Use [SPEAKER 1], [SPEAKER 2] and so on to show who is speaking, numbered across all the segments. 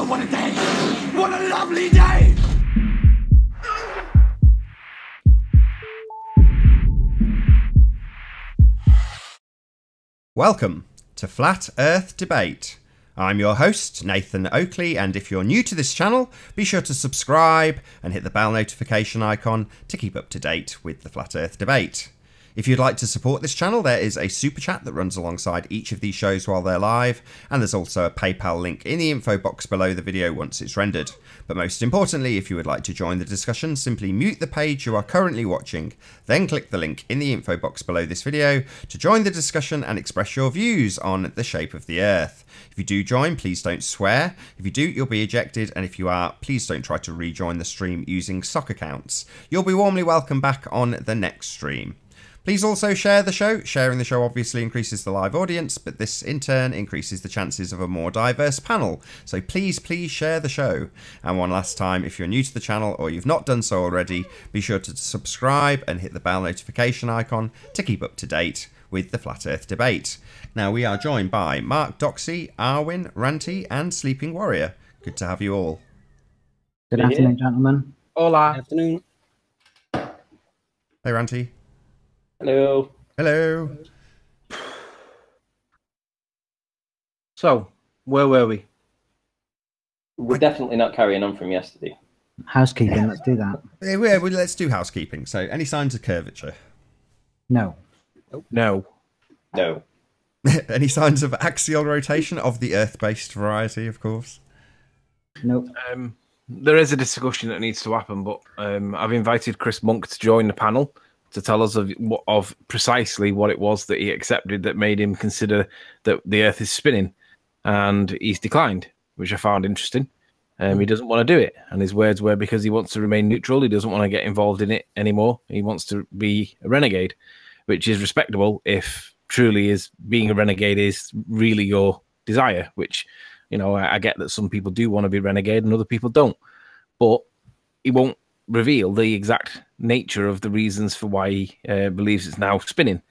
[SPEAKER 1] Oh, what a day! What a lovely day!
[SPEAKER 2] Welcome to Flat Earth Debate. I'm your host, Nathan Oakley, and if you're new to this channel, be sure to subscribe and hit the bell notification icon to keep up to date with the Flat Earth Debate. If you'd like to support this channel, there is a super chat that runs alongside each of these shows while they're live, and there's also a PayPal link in the info box below the video once it's rendered. But most importantly, if you would like to join the discussion, simply mute the page you are currently watching, then click the link in the info box below this video to join the discussion and express your views on the shape of the Earth. If you do join, please don't swear. If you do, you'll be ejected, and if you are, please don't try to rejoin the stream using sock accounts. You'll be warmly welcome back on the next stream. Please also share the show. Sharing the show obviously increases the live audience, but this in turn increases the chances of a more diverse panel. So please share the show. And one last time, if you're new to the channel or you've not done so already, be sure to subscribe and hit the bell notification icon to keep up to date with the Flat Earth Debate. Now we are joined by Mark Doxy, Arwin, Ranty and Sleeping Warrior. Good to have you all.
[SPEAKER 3] Good afternoon, gentlemen.
[SPEAKER 4] Hola.
[SPEAKER 5] Good afternoon.
[SPEAKER 2] Hey Ranty.
[SPEAKER 4] Hello.
[SPEAKER 2] Hello.
[SPEAKER 4] So, where were we?
[SPEAKER 5] We're definitely not carrying on from yesterday.
[SPEAKER 3] Housekeeping, let's do that.
[SPEAKER 2] Yeah, let's do housekeeping. So, any signs of curvature?
[SPEAKER 3] No.
[SPEAKER 4] No.
[SPEAKER 5] No.
[SPEAKER 2] Any signs of axial rotation of the Earth-based variety, of course?
[SPEAKER 3] Nope.
[SPEAKER 4] There is a discussion that needs to happen, but I've invited Chris Monk to join the panel to tell us of precisely what it was that he accepted that made him consider that the Earth is spinning, and he's declined, which I found interesting. He doesn't want to do it, and his words were because he wants to remain neutral. He doesn't want to get involved in it anymore. He wants to be a renegade, which is respectable if truly is being a renegade is really your desire, which, you know, I get that some people do want to be renegade and other people don't, but he won't reveal the exact nature of the reasons for why he believes it's now spinning.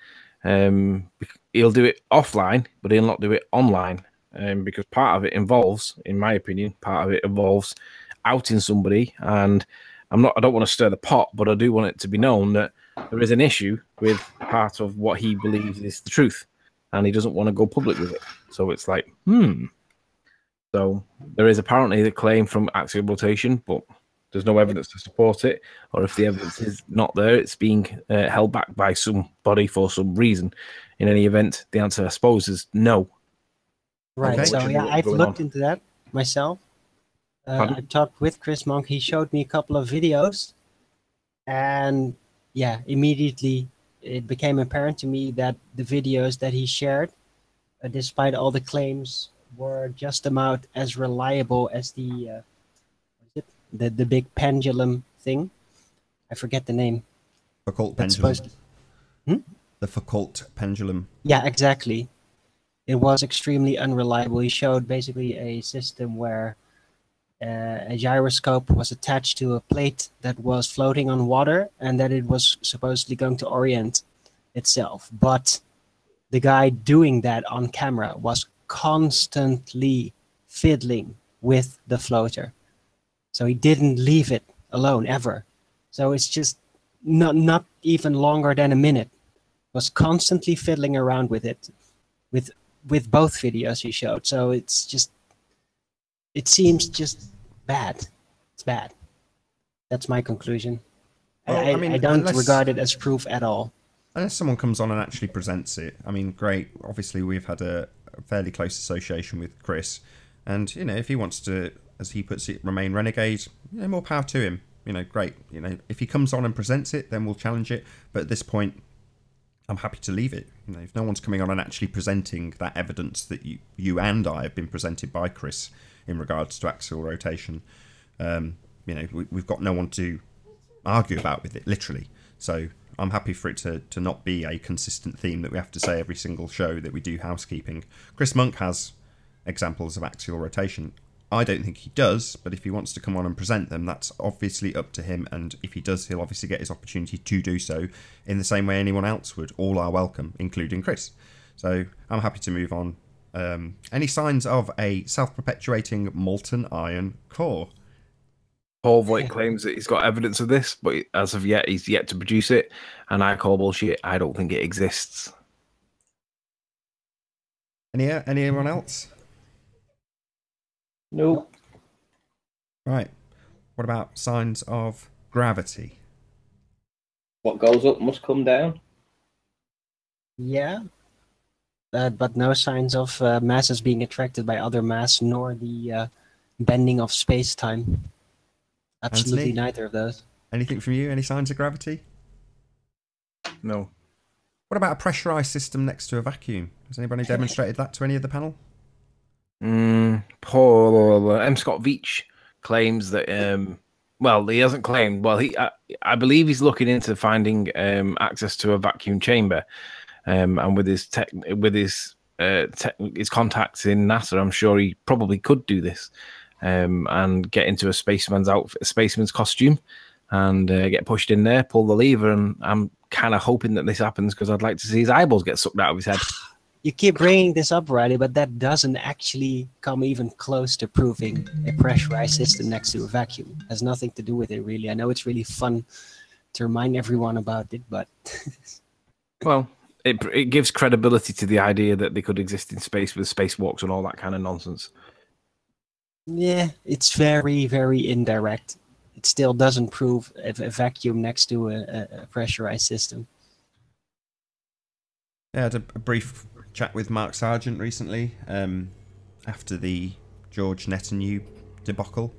[SPEAKER 4] He'll do it offline, but he'll not do it online, because part of it involves, in my opinion, outing somebody. And I don't want to stir the pot, but I do want it to be known that there is an issue with part of what he believes is the truth, and he doesn't want to go public with it. So it's like, So there is apparently the claim from axial rotation, but there's no evidence to support it, or if the evidence is not there, it's being held back by somebody for some reason. In any event, the answer, I suppose, is no.
[SPEAKER 6] Right.
[SPEAKER 2] Okay.
[SPEAKER 6] So yeah, I've looked into that myself. I talked with Chris Monk. He showed me a couple of videos, and yeah, immediately it became apparent to me that the videos that he shared, despite all the claims, were just about as reliable as the big pendulum thing. I forget the name.
[SPEAKER 2] Foucault pendulum.
[SPEAKER 6] Hmm?
[SPEAKER 2] The Foucault pendulum.
[SPEAKER 6] Yeah, exactly. It was extremely unreliable. He showed basically a system where a gyroscope was attached to a plate that was floating on water, and that it was supposedly going to orient itself. But the guy doing that on camera was constantly fiddling with the floater. So he didn't leave it alone ever. So it's just not even longer than a minute. Was constantly fiddling around with it, with both videos he showed. So it seems just bad. It's bad. That's my conclusion.
[SPEAKER 2] Well,
[SPEAKER 6] I don't regard it as proof at all.
[SPEAKER 2] Unless someone comes on and actually presents it. I mean, great. Obviously, we've had a fairly close association with Chris, and you know, if he wants to, as he puts it, remain renegade, you know, more power to him. You know, great. You know, if he comes on and presents it, then we'll challenge it. But at this point, I'm happy to leave it. You know, if no one's coming on and actually presenting that evidence that you and I have been presented by Chris in regards to axial rotation, you know, we've got no one to argue about with it, literally. So I'm happy for it to not be a consistent theme that we have to say every single show that we do housekeeping. Chris Monk has examples of axial rotation. I don't think he does, but if he wants to come on and present them, that's obviously up to him, and if he does, he'll obviously get his opportunity to do so in the same way anyone else would. All are welcome, including Chris. So I'm happy to move on Any signs of a self-perpetuating molten iron core?
[SPEAKER 4] Paul Voigt claims that he's got evidence of this, but as of yet, he's yet to produce it. And I call bullshit. I don't think it exists.
[SPEAKER 2] Anyone else?
[SPEAKER 5] Nope.
[SPEAKER 2] Right. What about signs of gravity?
[SPEAKER 5] What goes up must come down.
[SPEAKER 6] Yeah. But no signs of masses being attracted by other mass, nor the bending of space-time. Absolutely
[SPEAKER 2] Anthony?
[SPEAKER 6] neither of those.
[SPEAKER 2] Anything from you? Any signs of gravity?
[SPEAKER 4] No.
[SPEAKER 2] What about a pressurized system next to a vacuum? Has anybody demonstrated that to any of the panel?
[SPEAKER 4] Paul M. Scott Veach claims that. Well, he hasn't claimed. Well, I believe he's looking into finding access to a vacuum chamber, and with his contacts in NASA, I'm sure he probably could do this, and get into a spaceman's costume, and get pushed in there, pull the lever, and I'm kind of hoping that this happens because I'd like to see his eyeballs get sucked out of his head.
[SPEAKER 6] You keep bringing this up, Riley, but that doesn't actually come even close to proving a pressurized system next to a vacuum. It has nothing to do with it, really. I know it's really fun to remind everyone about it, but...
[SPEAKER 4] Well, it gives credibility to the idea that they could exist in space with spacewalks and all that kind of nonsense.
[SPEAKER 6] Yeah, it's very, very indirect. It still doesn't prove a vacuum next to a pressurized system.
[SPEAKER 2] Yeah, I had a brief chat with Mark Sargent recently after the George Netanyahu debacle,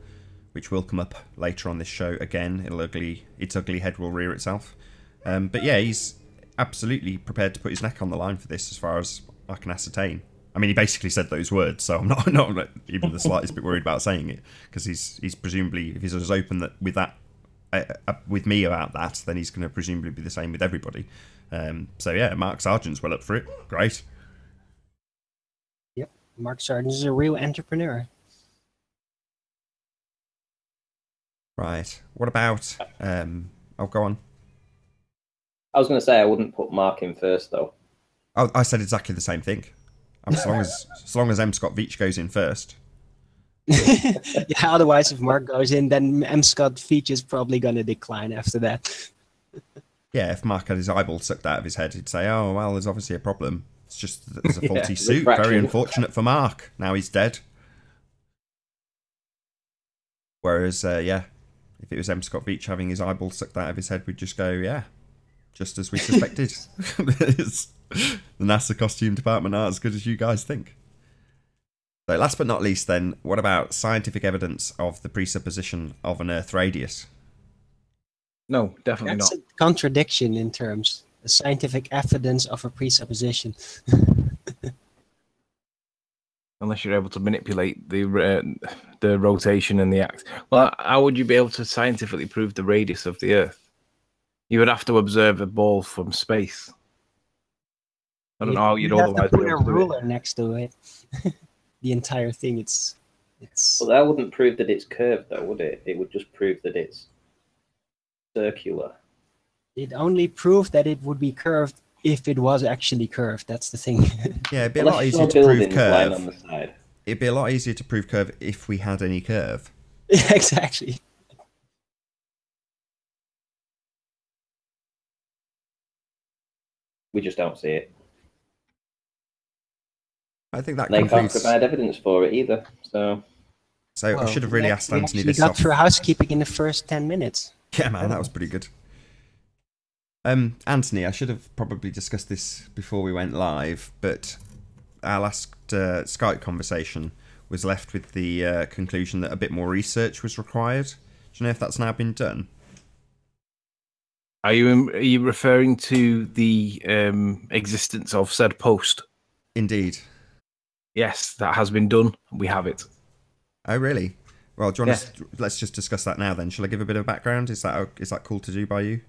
[SPEAKER 2] which will come up later on this show again. Its ugly head will rear itself. But yeah, he's absolutely prepared to put his neck on the line for this, as far as I can ascertain. I mean, he basically said those words, so I'm not even the slightest bit worried about saying it, because he's presumably, if he's as open with me about that, then he's going to presumably be the same with everybody. So yeah, Mark Sargent's well up for it. Great.
[SPEAKER 6] Yep, Mark Sargent is a real entrepreneur.
[SPEAKER 2] Right. What about? Oh, go on.
[SPEAKER 5] I was going to say I wouldn't put Mark in first, though.
[SPEAKER 2] Oh, I said exactly the same thing. As long as M. Scott Veach goes in first.
[SPEAKER 6] Yeah, otherwise, if Mark goes in, then M. Scott Veach is probably going to decline after that.
[SPEAKER 2] Yeah, if Mark had his eyeball sucked out of his head, he'd say, "Oh well, there's obviously a problem. It's just that there's a faulty suit.
[SPEAKER 5] refraction.
[SPEAKER 2] Very unfortunate for Mark. Now he's dead." Whereas, yeah, if it was M. Scott Veach having his eyeball sucked out of his head, we'd just go, "Yeah, just as we suspected." The NASA costume department aren't as good as you guys think. So, last but not least, then, what about scientific evidence of the presupposition of an Earth radius?
[SPEAKER 4] No, definitely
[SPEAKER 6] That's
[SPEAKER 4] not.
[SPEAKER 6] a contradiction in terms. The scientific evidence of a presupposition.
[SPEAKER 4] Unless you're able to manipulate the rotation and the axis. Well, how would you be able to scientifically prove the radius of the Earth? You would have to observe a ball from space. I don't know how you'd otherwise
[SPEAKER 6] have to
[SPEAKER 4] be
[SPEAKER 6] put a
[SPEAKER 4] able to do it.
[SPEAKER 6] ruler next to it. The entire thing, it's.
[SPEAKER 5] Well, that wouldn't prove that it's curved, though, would it? It would just prove that it's circular.
[SPEAKER 6] It only proved that it would be curved if it was actually curved. That's the thing.
[SPEAKER 2] Yeah, it'd be a
[SPEAKER 5] Unless
[SPEAKER 2] lot
[SPEAKER 5] you
[SPEAKER 2] easier
[SPEAKER 5] saw
[SPEAKER 2] to prove
[SPEAKER 5] buildings lying on
[SPEAKER 2] curve.
[SPEAKER 5] the side.
[SPEAKER 2] It'd be a lot easier to prove curve if we had any curve.
[SPEAKER 6] Yeah, exactly.
[SPEAKER 5] We just don't see it.
[SPEAKER 2] I think that
[SPEAKER 5] They can't
[SPEAKER 2] concludes.
[SPEAKER 5] provide evidence for it either. So
[SPEAKER 2] So I should have really asked Anthony
[SPEAKER 6] We
[SPEAKER 2] this
[SPEAKER 6] got
[SPEAKER 2] off.
[SPEAKER 6] through housekeeping in the first 10 minutes.
[SPEAKER 2] Yeah, man, that was pretty good. Anthony, I should have probably discussed this before we went live, but our last Skype conversation was left with the conclusion that a bit more research was required. Do you know if that's now been done?
[SPEAKER 4] Are you referring to the existence of said post?
[SPEAKER 2] Indeed.
[SPEAKER 4] Yes, that has been done. We have it.
[SPEAKER 2] Oh, really? Well, do you want let's just discuss that now then. Shall I give a bit of background? Is that cool to do by you?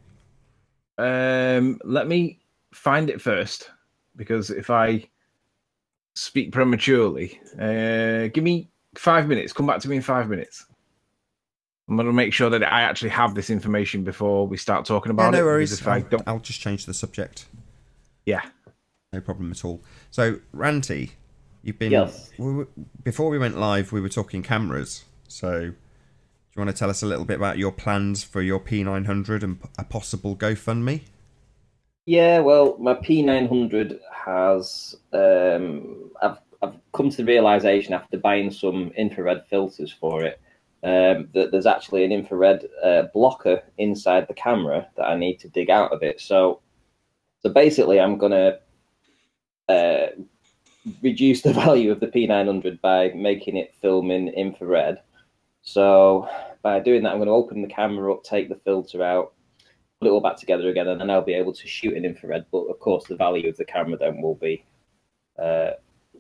[SPEAKER 4] Let me find it first, because if I speak prematurely, give me 5 minutes. Come back to me in 5 minutes. I'm going to make sure that I actually have this information before we start talking about it.
[SPEAKER 2] No worries.
[SPEAKER 4] If I don't...
[SPEAKER 2] I'll just change the subject.
[SPEAKER 4] Yeah.
[SPEAKER 2] No problem at all. So, Ranty, You've been
[SPEAKER 5] Yes.
[SPEAKER 2] before we went live. We were talking cameras. So, do you want to tell us a little bit about your plans for your P900 and a possible GoFundMe?
[SPEAKER 5] Yeah, well, my P900 has. I've come to the realization after buying some infrared filters for it that there's actually an infrared blocker inside the camera that I need to dig out of it. So basically, I'm gonna reduce the value of the P900 by making it film in infrared. So by doing that, I'm going to open the camera up, take the filter out, put it all back together again, and then I'll be able to shoot in infrared. But of course, the value of the camera then will be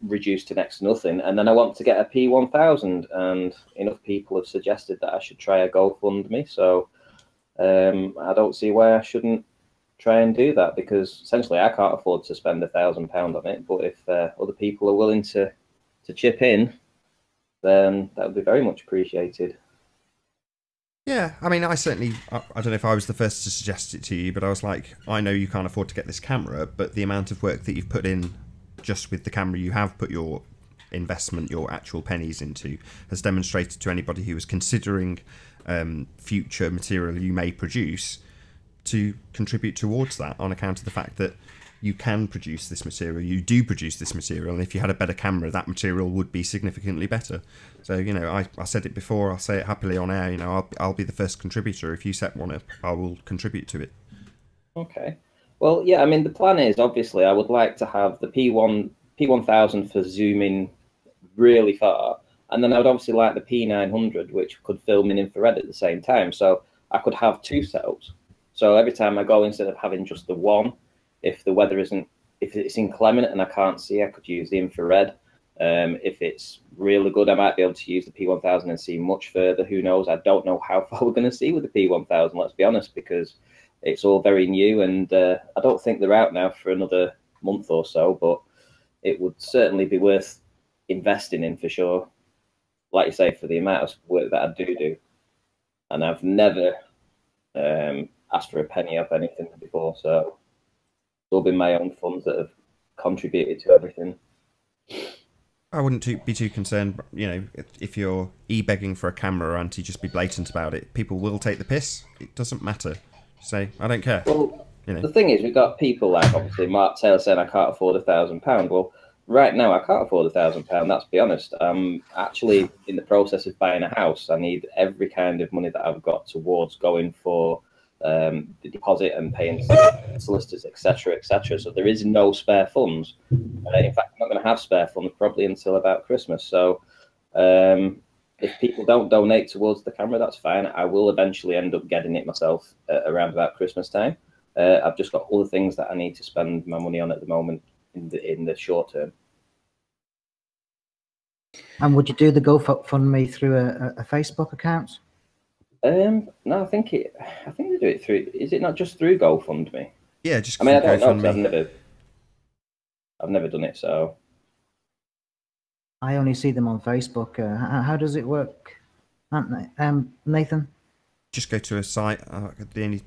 [SPEAKER 5] reduced to next to nothing. And then I want to get a P1000, and enough people have suggested that I should try a GoFundMe. So I don't see why I shouldn't try and do that, because essentially I can't afford to spend £1,000 on it. But if other people are willing to chip in, then that would be very much appreciated.
[SPEAKER 2] Yeah, I mean, I don't know if I was the first to suggest it to you, but I was like, I know you can't afford to get this camera, but the amount of work that you've put in just with the camera you have put your investment, your actual pennies into, has demonstrated to anybody who is considering future material you may produce to contribute towards that, on account of the fact that you can produce this material, you do produce this material, and if you had a better camera, that material would be significantly better. So, you know, I said it before, I'll say it happily on air, you know, I'll be the first contributor. If you set one up, I will contribute to it.
[SPEAKER 5] Okay. Well, yeah, I mean, the plan is, obviously, I would like to have the P1000 for zooming really far, and then I would obviously like the P900, which could film in infrared at the same time. So I could have two setups. So every time I go, instead of having just the one, if the weather isn't, if it's inclement and I can't see, I could use the infrared. If it's really good, I might be able to use the P1000 and see much further. Who knows? I don't know how far we're going to see with the P1000, let's be honest, because it's all very new, and I don't think they're out now for another month or so, but it would certainly be worth investing in for sure. Like you say, for the amount of work that I do. And I've never asked for a penny off anything before, so it's all been my own funds that have contributed to everything.
[SPEAKER 2] I wouldn't be too concerned, you know, if you're e-begging for a camera, and to just be blatant about it. People will take the piss. It doesn't matter. Say, I don't care.
[SPEAKER 5] Well,
[SPEAKER 2] you know.
[SPEAKER 5] The thing is, we've got people like, obviously, Mark Taylor saying I can't afford £1,000. Well, right now, I can't afford £1,000, let's be honest. I'm actually in the process of buying a house. I need every kind of money that I've got towards going for the deposit and paying solicitors, etc., etc. So there is no spare funds. In fact, I'm not going to have spare funds probably until about Christmas. So if people don't donate towards the camera, that's fine. I will eventually end up getting it myself around about Christmas time. I've just got other things that I need to spend my money on at the moment in the short term.
[SPEAKER 3] And would you do the GoFundMe through a Facebook account?
[SPEAKER 5] No, I think they do it through. Is it not just through GoFundMe?
[SPEAKER 2] Yeah, just.
[SPEAKER 5] I mean, I don't know, 'cause I've never done it, so.
[SPEAKER 3] I only see them on Facebook. How does it work, Nathan?
[SPEAKER 2] Just go to a site. The only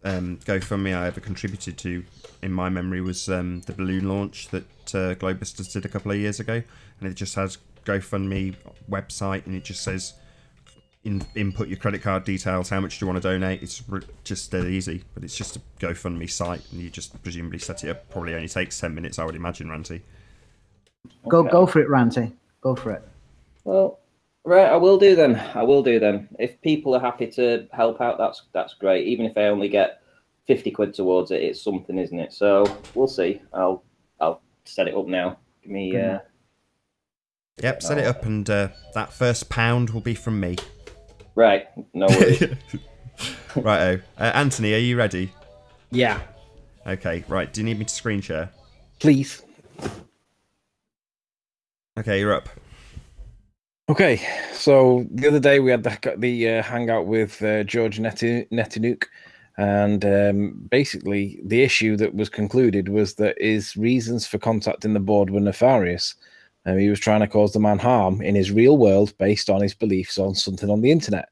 [SPEAKER 2] GoFundMe I ever contributed to, in my memory, was the balloon launch that Globusters did a couple of years ago, and it just has GoFundMe website, and it just says input your credit card details, how much do you want to donate. It's just dead easy, but it's just a GoFundMe site, and you just presumably set it up. Probably only takes 10 minutes, I would imagine, Ranty.
[SPEAKER 3] Okay. Go for it, Ranty. Go for it.
[SPEAKER 5] Well, right, I will do then. If people are happy to help out, that's great. Even if I only get 50 quid towards it, it's something, isn't it? So we'll see. I'll set it up now. Give me.
[SPEAKER 2] Yep, set it up, and that first £1 will be from me.
[SPEAKER 5] Right, no worries.
[SPEAKER 2] Righto. Anthony, are you ready?
[SPEAKER 4] Yeah.
[SPEAKER 2] Okay, right. Do you need me to screen share?
[SPEAKER 4] Please.
[SPEAKER 2] Okay, you're up.
[SPEAKER 4] Okay, so the other day we had the hangout with George Netanuk, and basically the issue that was concluded was that his reasons for contacting the board were nefarious. He was trying to cause the man harm in his real world based on his beliefs on something on the internet.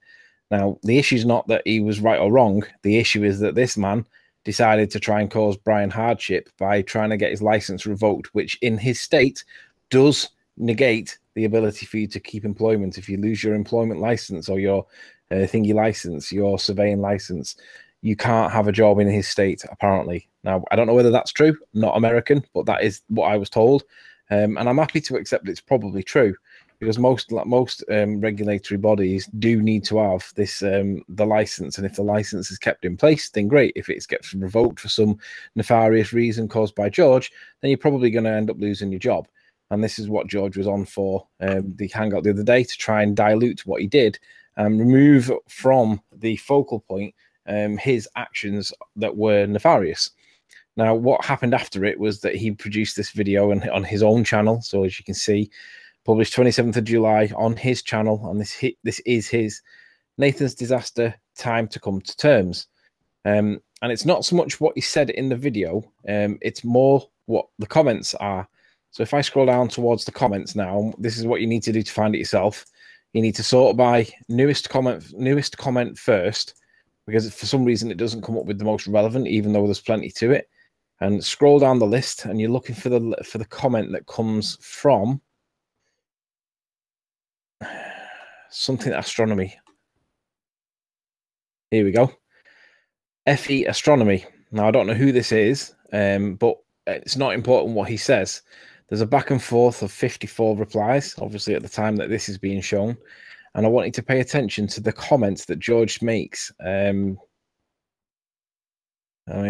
[SPEAKER 4] Now, the issue is not that he was right or wrong. The issue is that this man decided to try and cause Brian hardship by trying to get his license revoked, which in his state does negate the ability for you to keep employment. If you lose your employment license or your thingy license, your surveying license, you can't have a job in his state, apparently. Now, I don't know whether that's true, not American, but that is what I was told. And I'm happy to accept it's probably true, because most regulatory bodies do need to have this the license, and if the license is kept in place, then great. If it gets revoked for some nefarious reason caused by George, then you're probably going to end up losing your job. And this is what George was on for the hangout the other day, to try and dilute what he did and remove from the focal point his actions that were nefarious. Now, what happened after it was that he produced this video on his own channel. So as you can see, published 27th of July on his channel, and this is his Nathan's Disaster, Time to Come to Terms. And it's not so much what he said in the video, it's more what the comments are. So if I scroll down towards the comments now, this is what you need to do to find it yourself. You need to sort by newest comment first, because for some reason it doesn't come up with the most relevant, even though there's plenty to it. And scroll down the list, and you're looking for the comment that comes from something astronomy. Here we go. FE Astronomy. Now, I don't know who this is, but it's not important what he says. There's a back and forth of 54 replies, obviously, at the time that this is being shown. And I want you to pay attention to the comments that George makes. Let me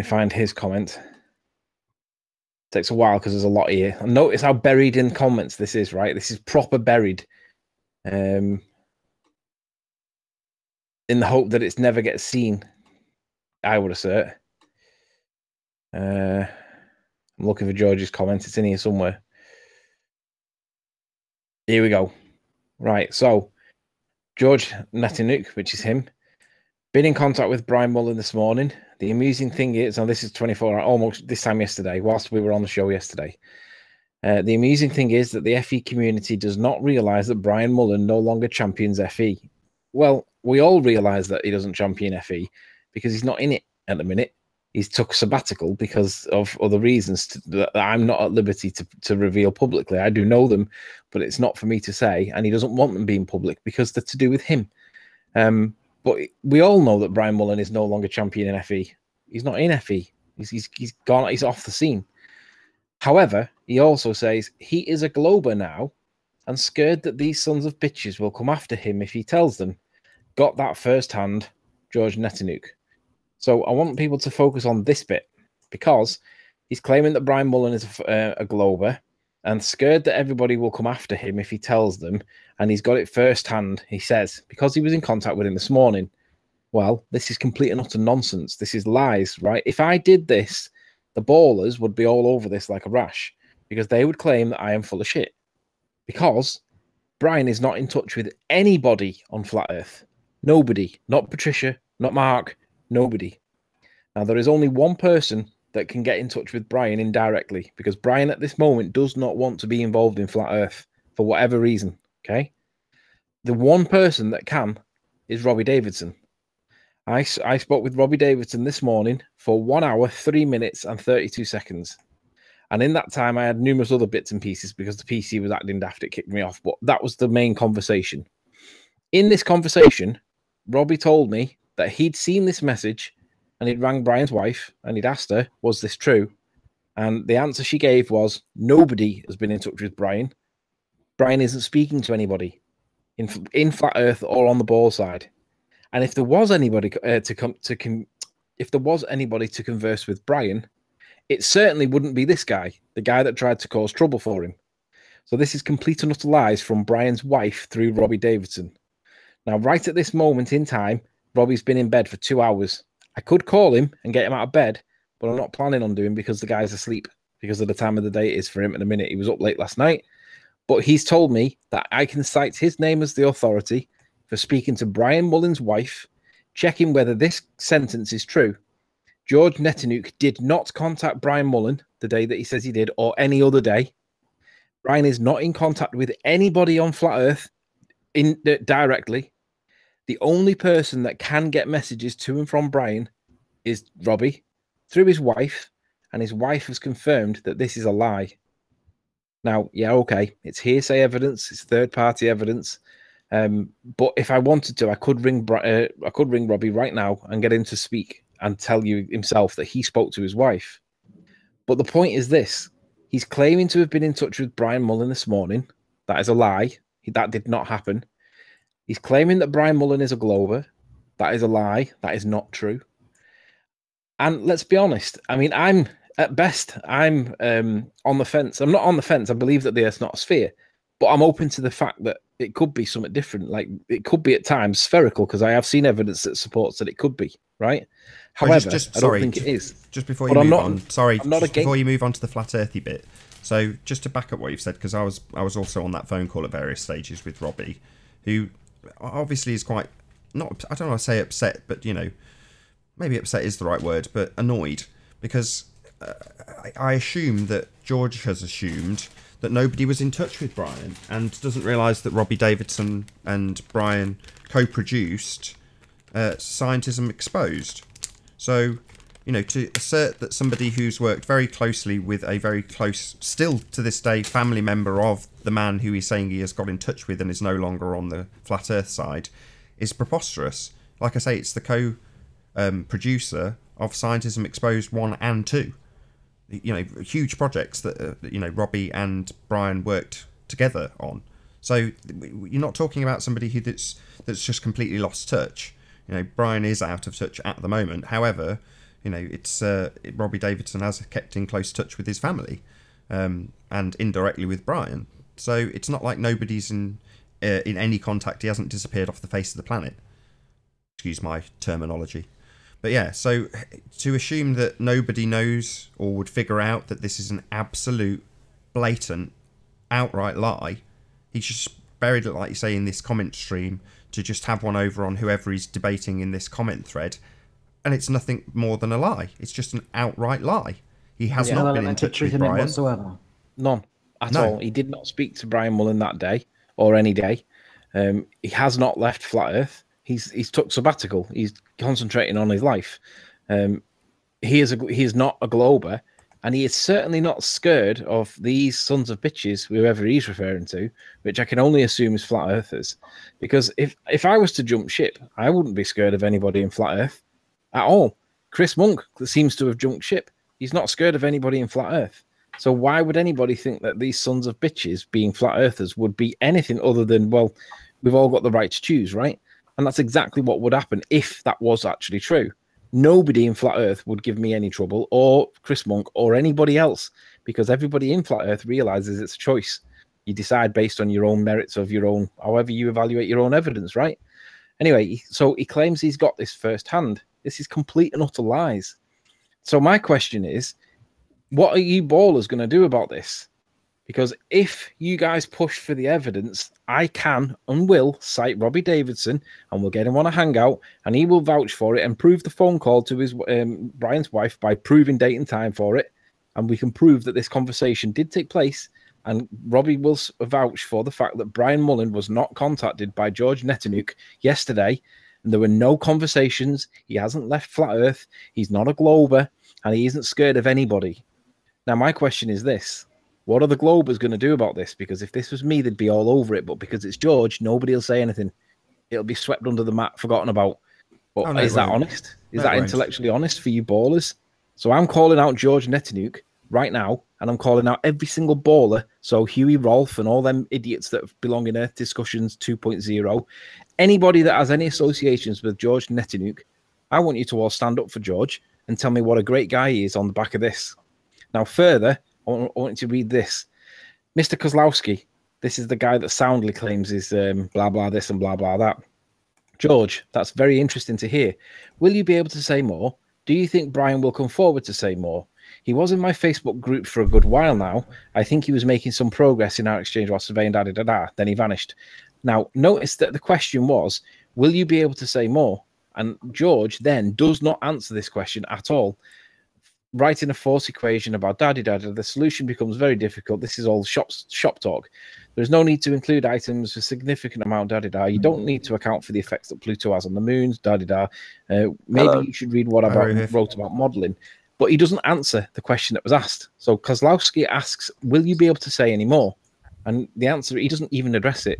[SPEAKER 4] find his comment. Takes a while because there's a lot here. And notice how buried in comments this is, right? This is proper buried. In the hope that it's never gets seen, I would assert. I'm looking for George's comment. It's in here somewhere. Here we go. Right, so George Nathan, which is him, been in contact with Brian Mullen this morning. The amusing thing is, and this is 24 hours, almost this time yesterday, whilst we were on the show yesterday. The amusing thing is that the FE community does not realise that Brian Mullen no longer champions FE. Well, we all realise that he doesn't champion FE because he's not in it at the minute. He's took sabbatical because of other reasons that I'm not at liberty to reveal publicly. I do know them, but it's not for me to say, and he doesn't want them being public because they're to do with him. But we all know that Brian Mullen is no longer champion in FE. He's not in FE. He's gone. He's off the scene. However, he also says he is a Glober now and scared that these sons of bitches will come after him if he tells them. Got that firsthand, George Netanuk. So I want people to focus on this bit, because he's claiming that Brian Mullen is a Glober and scared that everybody will come after him if he tells them. And he's got it firsthand, he says, because he was in contact with him this morning. Well, this is complete and utter nonsense. This is lies, right? If I did this, the ballers would be all over this like a rash, because they would claim that I am full of shit. Because Brian is not in touch with anybody on Flat Earth. Nobody. Not Patricia, not Mark, nobody. Now, there is only one person that can get in touch with Brian indirectly, because Brian at this moment does not want to be involved in Flat Earth for whatever reason, okay? The one person that can is Robbie Davidson. I spoke with Robbie Davidson this morning for 1 hour, 3 minutes and 32 seconds. And in that time, I had numerous other bits and pieces because the PC was acting daft. It kicked me off. But that was the main conversation. In this conversation, Robbie told me that he'd seen this message and he'd rang Brian's wife and he'd asked her, was this true? And the answer she gave was, nobody has been in touch with Brian. Brian isn't speaking to anybody in Flat Earth or on the ball side. And if there was anybody if there was anybody to converse with Brian, it certainly wouldn't be this guy, the guy that tried to cause trouble for him. So this is complete and utter lies from Brian's wife through Robbie Davidson. Now, right at this moment in time, Robbie's been in bed for 2 hours. I could call him and get him out of bed, but I'm not planning on doing because the guy's asleep because of the time of the day it is for him at the minute. He was up late last night, but he's told me that I can cite his name as the authority for speaking to Brian Mullen's wife, checking whether this sentence is true. George Netanuk did not contact Brian Mullen the day that he says he did, or any other day. Brian is not in contact with anybody on Flat Earth directly. The only person that can get messages to and from Brian is Robbie through his wife, and his wife has confirmed that this is a lie. Now, yeah, okay, it's hearsay evidence, it's third-party evidence. But if I wanted to, I could ring Robbie right now and get him to speak and tell you himself that he spoke to his wife. But the point is this: he's claiming to have been in touch with Brian Mullen this morning. That is a lie. That did not happen. He's claiming that Brian Mullen is a Glober. That is a lie. That is not true. And let's be honest. I mean, I'm on the fence. I'm not on the fence. I believe that the Earth's not a sphere, but I'm open to the fact that it could be something different. Like it could be at times spherical, because I have seen evidence that supports that it could be, right? However, I don't think it is.
[SPEAKER 2] Just before you move on, before you move on to the flat earthy bit. So just to back up what you've said, because I was also on that phone call at various stages with Robbie, who obviously is quite, not, I don't want to say upset, but, you know, maybe upset is the right word, but annoyed, because I assume that George has assumed that nobody was in touch with Brian and doesn't realise that Robbie Davidson and Brian co-produced Scientism Exposed. So, you know, to assert that somebody who's worked very closely with a very close, still to this day, family member of the man who he's saying he has got in touch with and is no longer on the Flat Earth side is preposterous. Like I say, it's the co-producer of Scientism Exposed 1 and 2. You know, huge projects that, you know, Robbie and Brian worked together on. So you're not talking about somebody that's just completely lost touch. You know, Brian is out of touch at the moment. However, you know, it's Robbie Davidson has kept in close touch with his family, and indirectly with Brian. So it's not like nobody's in any contact. He hasn't disappeared off the face of the planet. Excuse my terminology. But yeah, so to assume that nobody knows or would figure out that this is an absolute, blatant, outright lie, he's just buried it, like you say, in this comment stream to just have one over on whoever he's debating in this comment thread. And it's nothing more than a lie. It's just an outright lie. He has not been in touch with Brian.
[SPEAKER 3] Whatsoever.
[SPEAKER 4] None at all. He did not speak to Brian Mullen that day or any day. He has not left Flat Earth. He's took sabbatical. He's concentrating on his life. He is not a Glober, and he is certainly not scared of these sons of bitches, whoever he's referring to, which I can only assume is Flat Earthers. Because if I was to jump ship, I wouldn't be scared of anybody in Flat Earth at all. Chris Monk seems to have jumped ship. He's not scared of anybody in Flat Earth. So why would anybody think that these sons of bitches, being Flat Earthers, would be anything other than, well, we've all got the right to choose, right? And that's exactly what would happen if that was actually true. Nobody in Flat Earth would give me any trouble, or Chris Monk, or anybody else, because everybody in Flat Earth realizes it's a choice. You decide based on your own merits of your own, however you evaluate your own evidence, right? Anyway, so he claims he's got this firsthand. This is complete and utter lies. So my question is, what are you ballers going to do about this? Because if you guys push for the evidence, I can and will cite Robbie Davidson, and we'll get him on a hangout, and he will vouch for it and prove the phone call to his Brian's wife by proving date and time for it, and we can prove that this conversation did take place. And Robbie will vouch for the fact that Brian Mullen was not contacted by George Netanuk yesterday, and there were no conversations. He hasn't left Flat Earth. He's not a Glober, and he isn't scared of anybody. Now, my question is this. What are the Globers going to do about this? Because if this was me, they'd be all over it. But because it's George, nobody will say anything. It'll be swept under the mat, forgotten about. But is that honest? Is that intellectually honest for you ballers? So I'm calling out George Netanuk right now, and I'm calling out every single baller. So Huey Rolfe and all them idiots that belong in Earth Discussions 2.0. Anybody that has any associations with George Netanuk, I want you to all stand up for George and tell me what a great guy he is on the back of this. Now, further, I want you to read this. Mr. Kozlowski, this is the guy that soundly claims is blah, blah, this and blah, blah, that. George, that's very interesting to hear. Will you be able to say more? Do you think Brian will come forward to say more? He was in my Facebook group for a good while now. I think he was making some progress in our exchange while surveying da-da-da-da. Then he vanished. Now, notice that the question was, will you be able to say more? And George then does not answer this question at all. Writing a false equation about da-da-da-da, the solution becomes very difficult. This is all shop talk. There's no need to include items with significant amount da-da-da. You don't need to account for the effects that Pluto has on the moons, da-da-da. Maybe you should read what I wrote about modelling. but he doesn't answer the question that was asked. So Kozlowski asks, will you be able to say any more? And the answer, he doesn't even address it.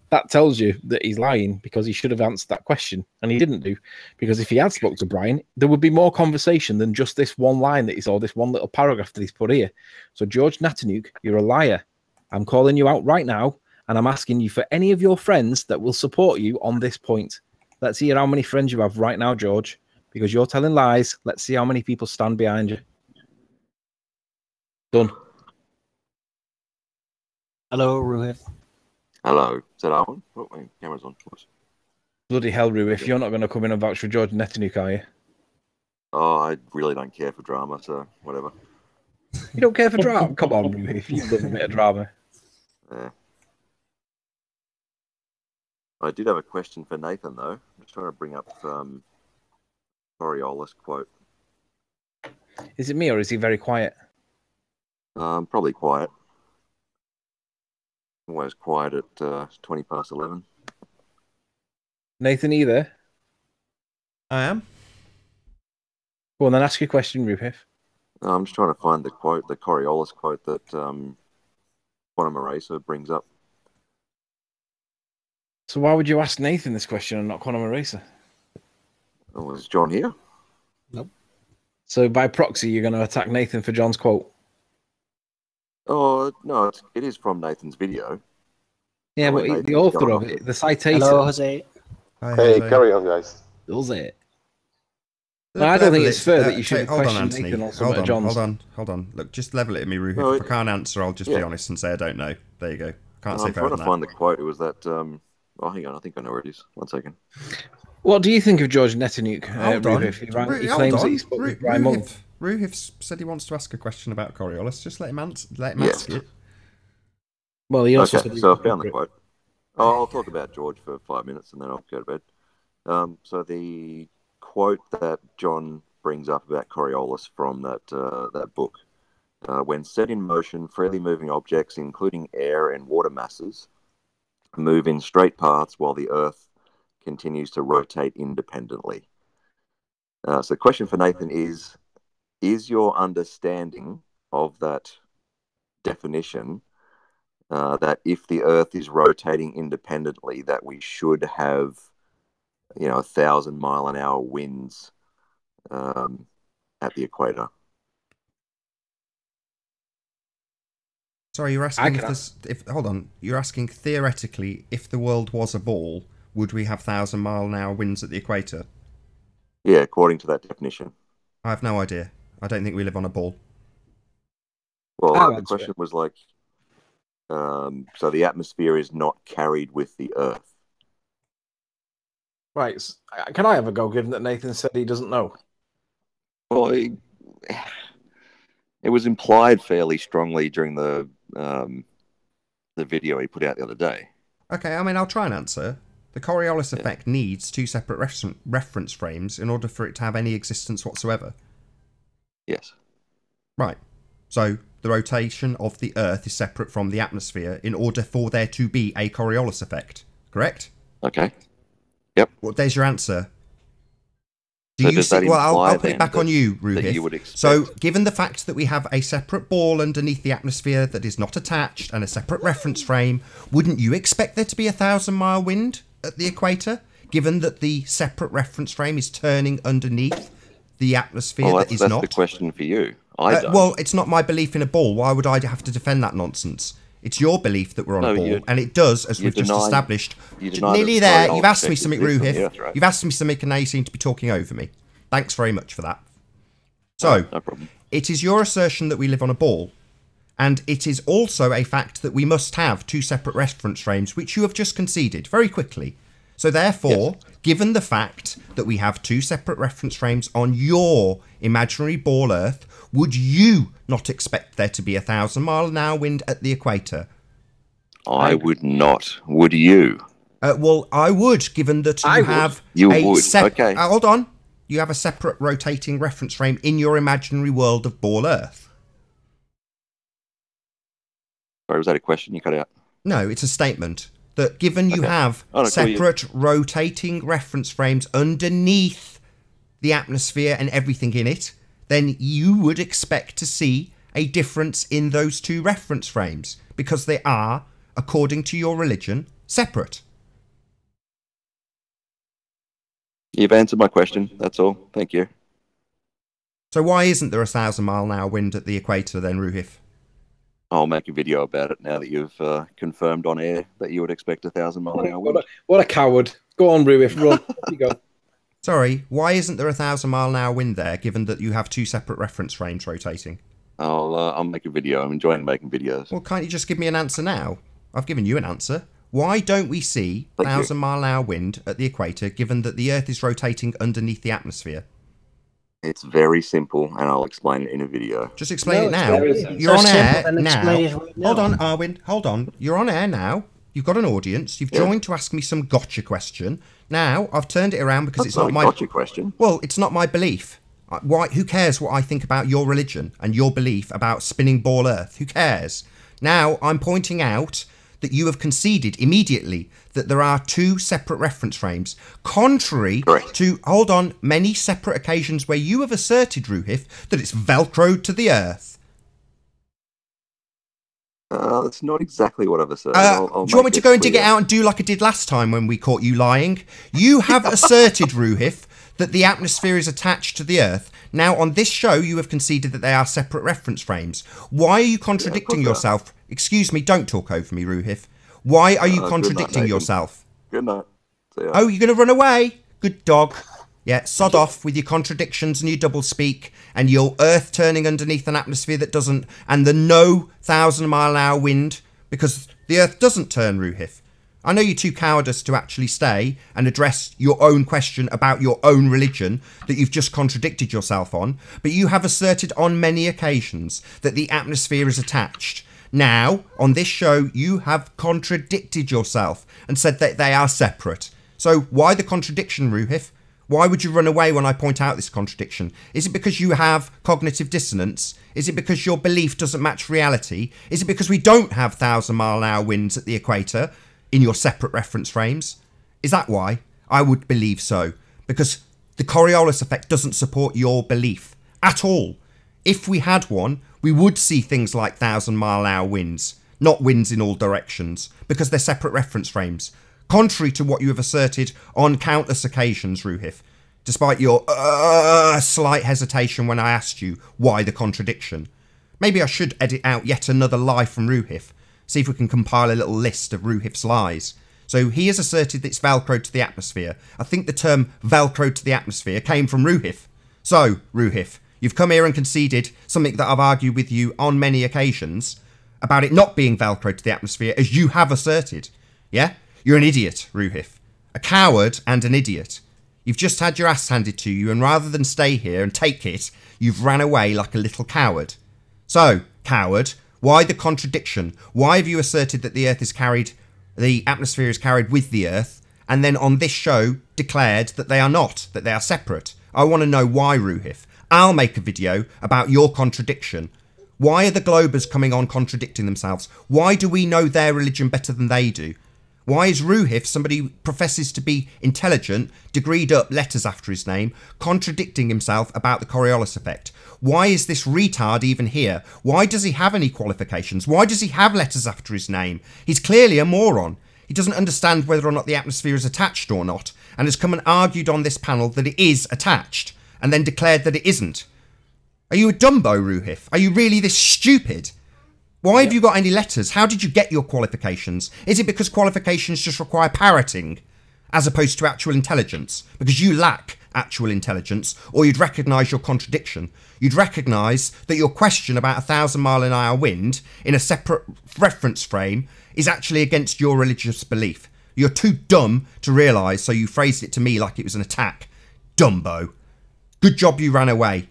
[SPEAKER 4] That tells you that he's lying, because he should have answered that question, and he didn't do. Because if he had spoke to Brian, there would be more conversation than just this one line that he saw, this one little paragraph that he's put here. So George Natanouk, you're a liar. I'm calling you out right now, and I'm asking you for any of your friends that will support you on this point. Let's hear how many friends you have right now, George, because you're telling lies. Let's see how many people stand behind you. Done.
[SPEAKER 6] Hello, Ruhif.
[SPEAKER 7] Hello. Is that Owen? Oh, my camera's on. Whoops.
[SPEAKER 4] Bloody hell, Rue, if you're not going to come in and vouch for George Natanouk, are you?
[SPEAKER 7] Oh, I really don't care for drama, so whatever.
[SPEAKER 4] You don't care for drama? Come on, Rue, if you love a bit of drama.
[SPEAKER 7] Yeah. I did have a question for Nathan, though. I'm just trying to bring up Coriolis quote.
[SPEAKER 4] Is it me, or is he very quiet?
[SPEAKER 7] Probably quiet. Always quiet at 20 past 11.
[SPEAKER 4] Nathan, either?
[SPEAKER 2] I am.
[SPEAKER 4] Go on, then ask your question, Rupif.
[SPEAKER 7] I'm just trying to find the quote, the Coriolis quote that Quantum Eraser brings up.
[SPEAKER 4] So why would you ask Nathan this question and not Quantum Eraser?
[SPEAKER 7] Oh, is John here?
[SPEAKER 6] Nope.
[SPEAKER 4] So by proxy, you're going to attack Nathan for John's quote?
[SPEAKER 7] Oh, no, it is from Nathan's video.
[SPEAKER 4] Yeah,
[SPEAKER 7] Oh,
[SPEAKER 4] but
[SPEAKER 7] Nathan's
[SPEAKER 4] the author
[SPEAKER 7] gone
[SPEAKER 4] of
[SPEAKER 7] off
[SPEAKER 4] it, the citation,
[SPEAKER 6] Hello, Jose.
[SPEAKER 2] Hi,
[SPEAKER 8] Hey,
[SPEAKER 2] Jose.
[SPEAKER 8] carry on, guys.
[SPEAKER 4] does it. Well, I don't think it's fair that you should
[SPEAKER 2] hold on,
[SPEAKER 4] question
[SPEAKER 2] Anthony.
[SPEAKER 4] Nathan on some of
[SPEAKER 2] Hold
[SPEAKER 4] John's.
[SPEAKER 2] on. Look, just level it at me, Ruhif.
[SPEAKER 7] No,
[SPEAKER 2] If I can't answer, I'll just be
[SPEAKER 7] yeah.
[SPEAKER 2] honest and say I don't know. There you go. Can't say
[SPEAKER 7] I'm
[SPEAKER 2] further
[SPEAKER 7] trying to
[SPEAKER 2] than
[SPEAKER 7] find
[SPEAKER 2] that.
[SPEAKER 7] the quote. It was that. Oh, hang on. I think I know where it is. 1 second.
[SPEAKER 4] What do you think of George Natanouk,
[SPEAKER 2] Hold on.
[SPEAKER 4] Rupif? He
[SPEAKER 2] Hold
[SPEAKER 4] claims
[SPEAKER 2] on.
[SPEAKER 4] that he spoke with Brian Monk.
[SPEAKER 2] Ruhif said he wants to ask a question about Coriolis. Just let him
[SPEAKER 7] Yes.
[SPEAKER 2] ask it.
[SPEAKER 4] Well, he also
[SPEAKER 7] Okay,
[SPEAKER 4] said
[SPEAKER 7] so I found the quote. Oh, I'll talk about George for 5 minutes and then I'll go to bed. So the quote that John brings up about Coriolis from that book, when set in motion, freely moving objects, including air and water masses, move in straight paths while the Earth continues to rotate independently. So the question for Nathan is your understanding of that definition that if the Earth is rotating independently, that we should have, 1,000-mile-an-hour winds at the equator?
[SPEAKER 2] Sorry, you're asking hold on. You're asking theoretically, if the world was a ball, would we have 1,000-mile-an-hour winds at the equator?
[SPEAKER 7] Yeah, according to that definition.
[SPEAKER 2] I have no idea. I don't think we live on a ball.
[SPEAKER 7] Well, the question was like, so the atmosphere is not carried with the Earth.
[SPEAKER 4] Right. Can I have a go, given that Nathan said he doesn't know?
[SPEAKER 7] Well, it was implied fairly strongly during the video he put out the other day.
[SPEAKER 2] Okay, I mean, I'll try and answer. The Coriolis effect needs two separate reference frames in order for it to have any existence whatsoever.
[SPEAKER 7] Yes.
[SPEAKER 2] Right. So the rotation of the Earth is separate from the atmosphere in order for there to be a Coriolis effect. Correct?
[SPEAKER 7] Okay. Yep.
[SPEAKER 2] Well, there's your answer.
[SPEAKER 7] So does that
[SPEAKER 2] I'll put
[SPEAKER 7] imply
[SPEAKER 2] it back on you, Ruhif.
[SPEAKER 7] you would expect...
[SPEAKER 2] So, given the fact that we have a separate ball underneath the atmosphere that is not attached and a separate reference frame, wouldn't you expect there to be 1,000-mile wind at the equator, given that the separate reference frame is turning underneath the atmosphere that is not?
[SPEAKER 7] That's the question for you. I don't.
[SPEAKER 2] Well, it's not my belief in a ball. Why would I have to defend that nonsense? It's your belief that we're on a ball, and it does, as we've just established. Nearly there. You've asked me something, Ruhif.
[SPEAKER 7] Right?
[SPEAKER 2] You've asked me something, and now you seem to be talking over me. Thanks very much for that. So,
[SPEAKER 7] no problem.
[SPEAKER 2] It is your assertion that we live on a ball, and it is also a fact that we must have two separate reference frames, which you have just conceded very quickly. So therefore, given the fact that we have two separate reference frames on your imaginary ball Earth, would you not expect there to be 1,000-mile-an-hour wind at the equator?
[SPEAKER 7] I would not. Would you?
[SPEAKER 2] Well, I would, given that you have
[SPEAKER 7] Okay.
[SPEAKER 2] Hold on. You have a separate rotating reference frame in your imaginary world of ball Earth.
[SPEAKER 7] Sorry, was that a question you cut out?
[SPEAKER 2] No, it's a statement. That given you have separate rotating reference frames underneath the atmosphere and everything in it, then you would expect to see a difference in those two reference frames because they are, according to your religion, separate.
[SPEAKER 7] You've answered my question. That's all. Thank you.
[SPEAKER 2] So why isn't there a 1,000-mile-an-hour wind at the equator then, Ruhif?
[SPEAKER 7] I'll make a video about it now that you've confirmed on air that you would expect 1,000-mile-an-hour wind.
[SPEAKER 4] What a coward. Go on, Ruif, run. You go.
[SPEAKER 2] Sorry, why isn't there a 1,000-mile-an-hour wind there, given that you have two separate reference frames rotating?
[SPEAKER 7] I'll make a video. I'm enjoying making videos.
[SPEAKER 2] Well, can't you just give me an answer now? I've given you an answer. Why don't we see 1,000-mile-an-hour wind at the equator, given that the Earth is rotating underneath the atmosphere?
[SPEAKER 7] It's very simple, and I'll explain it in a video.
[SPEAKER 2] Just explain it now. You're on air now. Hold on, Arwin. Hold on. You're on air now. You've got an audience. You've joined to ask me some gotcha question. Now, I've turned it around because it's not my
[SPEAKER 7] gotcha question.
[SPEAKER 2] Well, it's not my belief. Why? Who cares what I think about your religion and your belief about spinning ball Earth? Who cares? Now, I'm pointing out that you have conceded immediately that there are two separate reference frames, contrary to, hold on, many separate occasions where you have asserted, Ruhif, that it's velcroed to the Earth.
[SPEAKER 7] That's not exactly what I've asserted.
[SPEAKER 2] Do you want me to go and dig it out and do like I did last time when we caught you lying? You have asserted, Ruhif, that the atmosphere is attached to the Earth. Now, on this show, you have conceded that they are separate reference frames. Why are you contradicting yourself? Excuse me, don't talk over me, Ruhif. Why are you contradicting yourself?
[SPEAKER 7] Good night.
[SPEAKER 2] Oh, you're going to run away? Good dog. Yeah, sod off with your contradictions and your doublespeak and your Earth turning underneath an atmosphere that doesn't, and the no 1,000-mile-an-hour wind, because the Earth doesn't turn, Ruhif. I know you're too cowardice to actually stay and address your own question about your own religion that you've just contradicted yourself on, but you have asserted on many occasions that the atmosphere is attached. Now, on this show, you have contradicted yourself and said that they are separate. So why the contradiction, Ruhif? Why would you run away when I point out this contradiction? Is it because you have cognitive dissonance? Is it because your belief doesn't match reality? Is it because we don't have 1,000-mile-an-hour winds at the equator in your separate reference frames? Is that why? I would believe so. Because the Coriolis effect doesn't support your belief at all. If we had one, we would see things like 1,000-mile-an-hour winds, not winds in all directions, because they're separate reference frames. Contrary to what you have asserted on countless occasions, Ruhif, despite your slight hesitation when I asked you why the contradiction. Maybe I should edit out yet another lie from Ruhif, see if we can compile a little list of Ruhif's lies. So he has asserted that it's velcroed to the atmosphere. I think the term velcroed to the atmosphere came from Ruhif. So, Ruhif, you've come here and conceded something that I've argued with you on many occasions about it not being velcroed to the atmosphere, as you have asserted. Yeah? You're an idiot, Ruhif. A coward and an idiot. You've just had your ass handed to you, and rather than stay here and take it, you've ran away like a little coward. So, coward, why the contradiction? Why have you asserted that the Earth is carried, the atmosphere is carried with the Earth, and then on this show declared that they are not, that they are separate? I want to know why, Ruhif. I'll make a video about your contradiction. Why are the Globers coming on contradicting themselves? Why do we know their religion better than they do? Why is Ruhif, somebody who professes to be intelligent, degreed up letters after his name, contradicting himself about the Coriolis effect? Why is this retard even here? Why does he have any qualifications? Why does he have letters after his name? He's clearly a moron. He doesn't understand whether or not the atmosphere is attached or not, and has come and argued on this panel that it is attached, and then declared that it isn't. Are you a Dumbo, Ruhif? Are you really this stupid? Why have you got any letters? How did you get your qualifications? Is it because qualifications just require parroting as opposed to actual intelligence? Because you lack actual intelligence, or you'd recognise your contradiction. You'd recognise that your question about 1,000-mile-an-hour wind in a separate reference frame is actually against your religious belief. You're too dumb to realise, so you phrased it to me like it was an attack. Dumbo. Good job you ran away.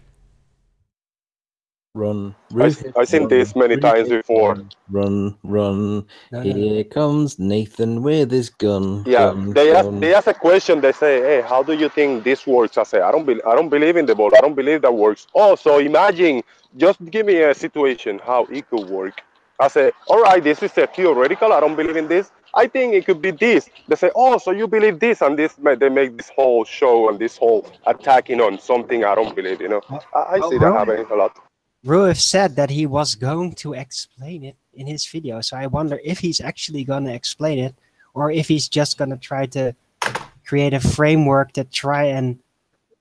[SPEAKER 8] Run. I've seen this many times before.
[SPEAKER 6] Run. Here comes Nathan with his gun.
[SPEAKER 8] Yeah, they ask a question. They say, "Hey, how do you think this works?" I say, "I don't believe in the ball. I don't believe that works." Oh, so imagine, just give me a situation how it could work. I say, all right, this is a theoretical. I don't believe in this. I think it could be this. They say, oh, so you believe this and this. They make this whole show and this whole attacking on something I don't believe. You know, I see that happening a lot.
[SPEAKER 6] Ruif said that he was going to explain it in his video, so I wonder if he's actually going to explain it, or if he's just going to try to create a framework to try and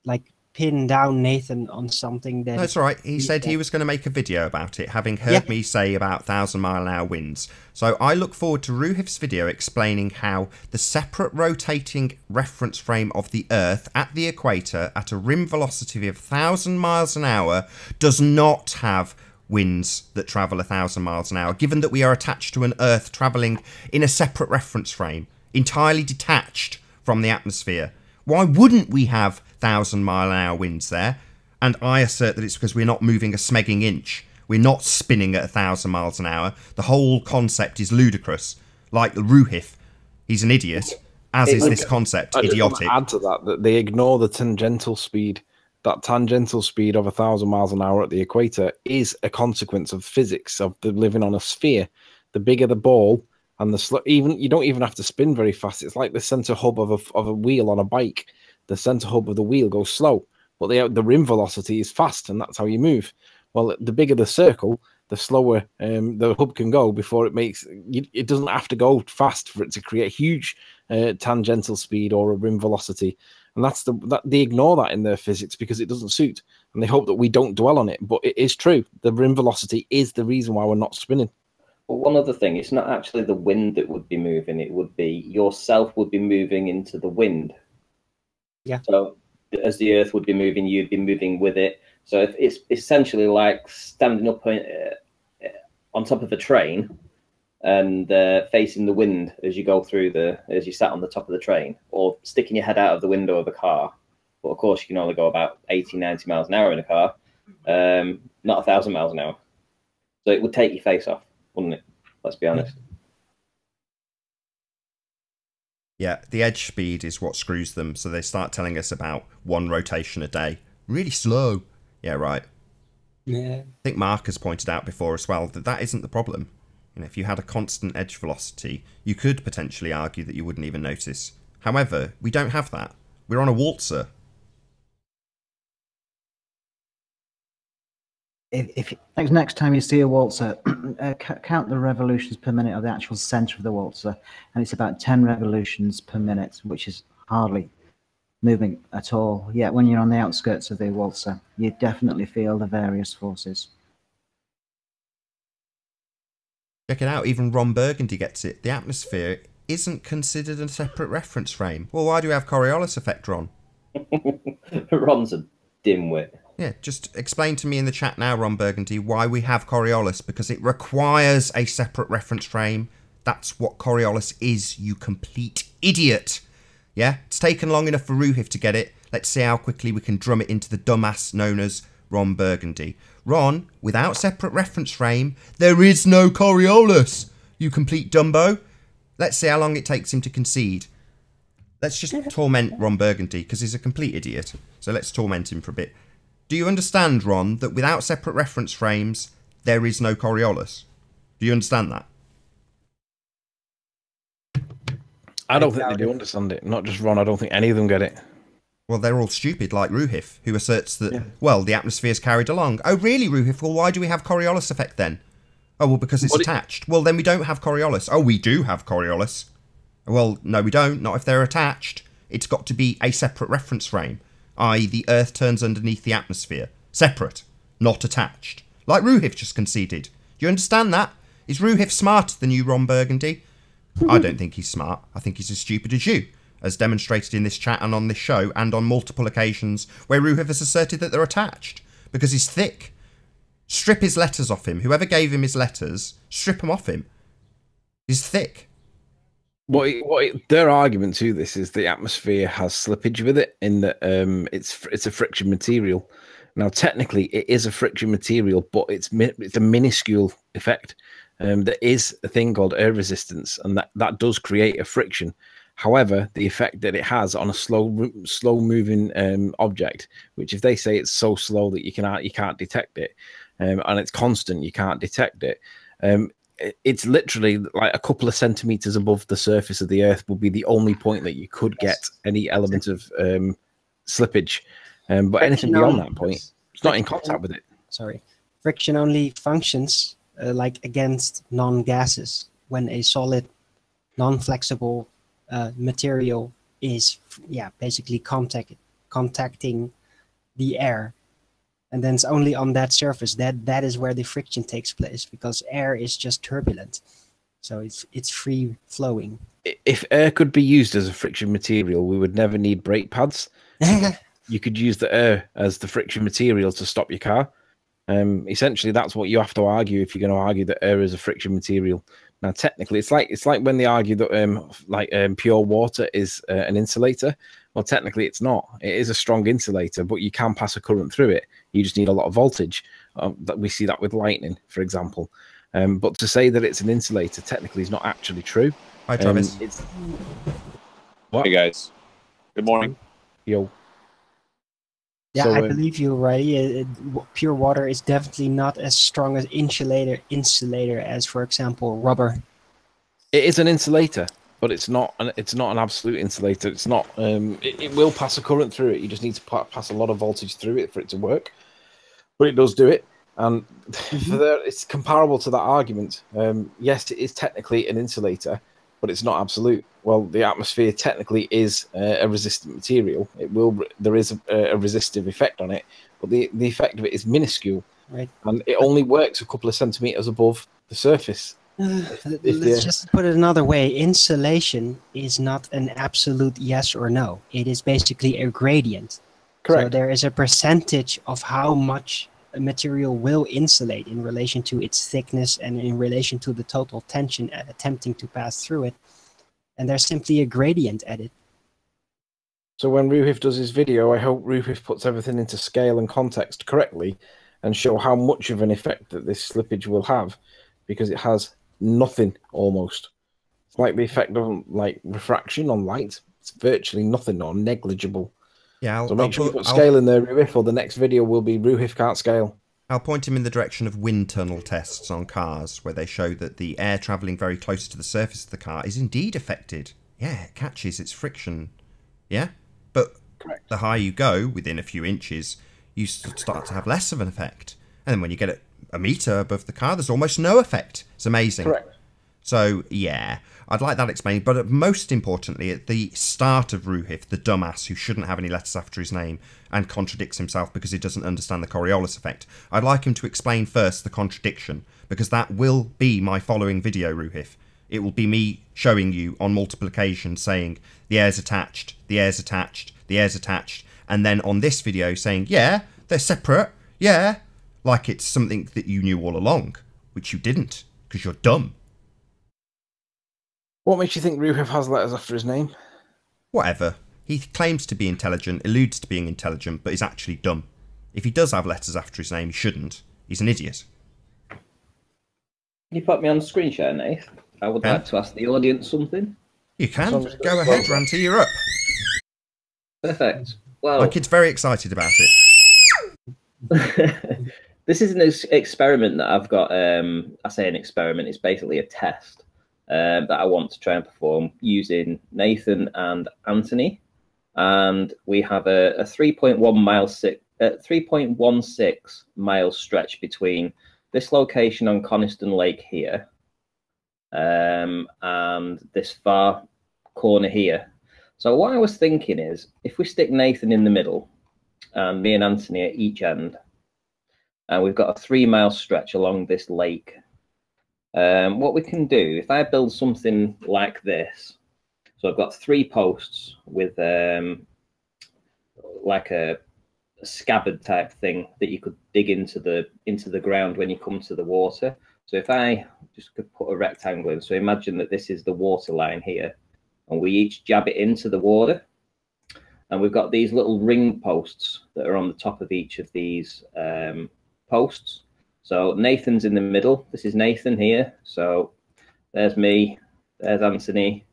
[SPEAKER 6] like pin down Nathan on something that...
[SPEAKER 2] That's right. He said he was going to make a video about it, having heard me say about 1,000-mile-an-hour winds. So I look forward to Ruhif's video explaining how the separate rotating reference frame of the Earth at the equator at a rim velocity of 1,000 miles an hour does not have winds that travel 1,000 miles an hour, given that we are attached to an Earth travelling in a separate reference frame, entirely detached from the atmosphere. Why wouldn't we have 1,000-mile-an-hour winds there? And I assert that it's because we're not moving a smegging inch. We're not spinning at 1,000 miles an hour. The whole concept is ludicrous. Like Ruhif, he's an idiot, as is this concept, idiotic.
[SPEAKER 4] I just want to add to that they ignore the tangential speed. That tangential speed of 1,000 miles an hour at the equator is a consequence of physics, of the living on a sphere. The bigger the ball, and you don't even have to spin very fast. It's like the center hub of a wheel on a bike. The center hub of the wheel goes slow, but the rim velocity is fast, and that's how you move. Well, the bigger the circle, the slower the hub can go before it doesn't have to go fast for it to create huge tangential speed or a rim velocity. And they ignore that in their physics because it doesn't suit, and they hope that we don't dwell on it. But it is true. The rim velocity is the reason why we're not spinning.
[SPEAKER 5] Well, one other thing, it's not actually the wind that would be moving. It would be yourself would be moving into the wind.
[SPEAKER 6] Yeah.
[SPEAKER 5] So as the Earth would be moving, you'd be moving with it. So if it's essentially like standing up on top of a train and facing the wind as you go through as you sat on the top of the train, or sticking your head out of the window of a car. But of course, you can only go about 80, 90 miles an hour in a car, not 1,000 miles an hour. So it would take your face off, wouldn't it? Let's be honest.
[SPEAKER 2] Yeah, the edge speed is what screws them. So they start telling us about 1 rotation a day. Really slow. Yeah, right.
[SPEAKER 6] Yeah.
[SPEAKER 2] I think Mark has pointed out before as well that isn't the problem. You know, if you had a constant edge velocity, you could potentially argue that you wouldn't even notice. However, we don't have that. We're on a waltzer.
[SPEAKER 3] If next time you see a waltzer, count the revolutions per minute of the actual center of the waltzer, and it's about 10 revolutions per minute, which is hardly moving at all. Yet when you're on the outskirts of the waltzer, you definitely feel the various forces.
[SPEAKER 2] Check it out, even Ron Burgundy gets it. The atmosphere isn't considered a separate reference frame. Well, why do we have Coriolis effect, Ron?
[SPEAKER 5] Ron's a dimwit.
[SPEAKER 2] Yeah, just explain to me in the chat now, Ron Burgundy, why we have Coriolis, because it requires a separate reference frame. That's what Coriolis is, you complete idiot. Yeah, it's taken long enough for Ruhif to get it. Let's see how quickly we can drum it into the dumbass known as Ron Burgundy. Ron, without separate reference frame, there is no Coriolis, you complete Dumbo. Let's see how long it takes him to concede. Let's just torment Ron Burgundy, because he's a complete idiot. So let's torment him for a bit. Do you understand, Ron, that without separate reference frames, there is no Coriolis? Do you understand that?
[SPEAKER 4] I don't think they do understand it. Not just Ron, I don't think any of them get it.
[SPEAKER 2] Well, they're all stupid, like Ruhif, who asserts that, well, the atmosphere is carried along. Oh, really, Ruhif? Well, why do we have Coriolis effect then? Oh, well, because it's attached. Well, then we don't have Coriolis. Oh, we do have Coriolis. Well, no, we don't. Not if they're attached. It's got to be a separate reference frame. I.e. the Earth turns underneath the atmosphere. Separate, not attached. Like Ruhif just conceded. Do you understand that? Is Ruhif smarter than you, Ron Burgundy? I don't think he's smart. I think he's as stupid as you, as demonstrated in this chat and on this show, and on multiple occasions where Ruhif has asserted that they're attached, because he's thick. Strip his letters off him. Whoever gave him his letters, strip them off him. He's thick.
[SPEAKER 4] Their argument to this is the atmosphere has slippage with it, in that it's a friction material. Now, technically, it is a friction material, but it's a minuscule effect. There is a thing called air resistance, and that does create a friction. However, the effect that it has on a slow moving object, which if they say it's so slow that you can't detect it, and it's constant, you can't detect it. it's literally like a couple of centimeters above the surface of the Earth would be the only point that you could get any element of slippage. But anything beyond that point, it's not in contact with it.
[SPEAKER 6] Sorry, friction only functions like against non-gases when a solid, non-flexible material is basically contacting the air. And then it's only on that surface that is where the friction takes place, because air is just turbulent, so it's free flowing.
[SPEAKER 4] If air could be used as a friction material, we would never need brake pads. You could use the air as the friction material to stop your car. Essentially, that's what you have to argue if you're going to argue that air is a friction material. Now, technically, it's like when they argue that pure water is an insulator. Well, technically, it's not. It is a strong insulator, but you can pass a current through it. You just need a lot of voltage. We see that with lightning, for example. But to say that it's an insulator technically is not actually true.
[SPEAKER 2] Hi, Travis.
[SPEAKER 4] What?
[SPEAKER 9] Hey, guys. Good morning.
[SPEAKER 4] Yo.
[SPEAKER 6] Yeah,
[SPEAKER 4] So,
[SPEAKER 6] I believe you, Riley. Pure water is definitely not as strong as insulator as, for example, rubber.
[SPEAKER 4] It is an insulator, but it's not an absolute insulator. It's not. It will pass a current through it. You just need to pass a lot of voltage through it for it to work. But it does do it, and it's comparable to that argument. Yes, it is technically an insulator, but it's not absolute. Well, the atmosphere technically is a resistant material. There is a resistive effect on it, but the effect of it is minuscule,
[SPEAKER 6] right?
[SPEAKER 4] And it only works a couple of centimeters above the surface.
[SPEAKER 6] Let's just put it another way. Insulation is not an absolute yes or no. It is basically a gradient.
[SPEAKER 4] Correct.
[SPEAKER 6] So there is a percentage of how much a material will insulate in relation to its thickness and in relation to the total tension attempting to pass through it. And there's simply a gradient at it.
[SPEAKER 4] So when Ruhif does his video, I hope Ruhif puts everything into scale and context correctly and show how much of an effect that this slippage will have, because it has nothing almost. It's like the effect of like refraction on light. It's virtually nothing or negligible.
[SPEAKER 2] Yeah,
[SPEAKER 4] so make sure you put scale in there, Ruhif, or the next video will be Ruhif can't scale.
[SPEAKER 2] I'll point him in the direction of wind tunnel tests on cars, where they show that the air travelling very close to the surface of the car is indeed affected. Yeah, it catches its friction. Yeah? But
[SPEAKER 4] correct.
[SPEAKER 2] The higher you go, within a few inches, you start to have less of an effect. And then when you get it a metre above the car, there's almost no effect. It's amazing.
[SPEAKER 4] Correct.
[SPEAKER 2] So, yeah, I'd like that explained. But most importantly, at the start of Ruhif, the dumbass who shouldn't have any letters after his name and contradicts himself because he doesn't understand the Coriolis effect, I'd like him to explain first the contradiction, because that will be my following video, Ruhif. It will be me showing you on multiple occasions saying the air's attached, the air's attached, the air's attached, and then on this video saying, yeah, they're separate, yeah, like it's something that you knew all along, which you didn't, because you're dumb.
[SPEAKER 4] What makes you think Ruhif has letters after his name?
[SPEAKER 2] Whatever. He claims to be intelligent, alludes to being intelligent, but is actually dumb. If he does have letters after his name, he shouldn't. He's an idiot.
[SPEAKER 5] Can you put me on screen share, Nath? I would like to ask the audience something.
[SPEAKER 2] You can. Go ahead, Ranty, you're up.
[SPEAKER 5] Perfect. Well,
[SPEAKER 2] my kid's very excited about
[SPEAKER 5] it. This is an experiment that I've got. I say an experiment. It's basically a test that I want to try and perform using Nathan and Anthony. And we have a 3.16 mile stretch between this location on Coniston Lake here and this far corner here. So what I was thinking is, if we stick Nathan in the middle and me and Anthony at each end, and we've got a 3 mile stretch along this lake, what we can do, if I build something like this, so I've got 3 posts with like a scabbard type thing that you could dig into the ground when you come to the water. So if I just could put a rectangle in, so imagine that this is the water line here, and we each jab it into the water, and we've got these little ring posts that are on the top of each of these posts. So Nathan's in the middle. This is Nathan here. So there's me, there's Anthony,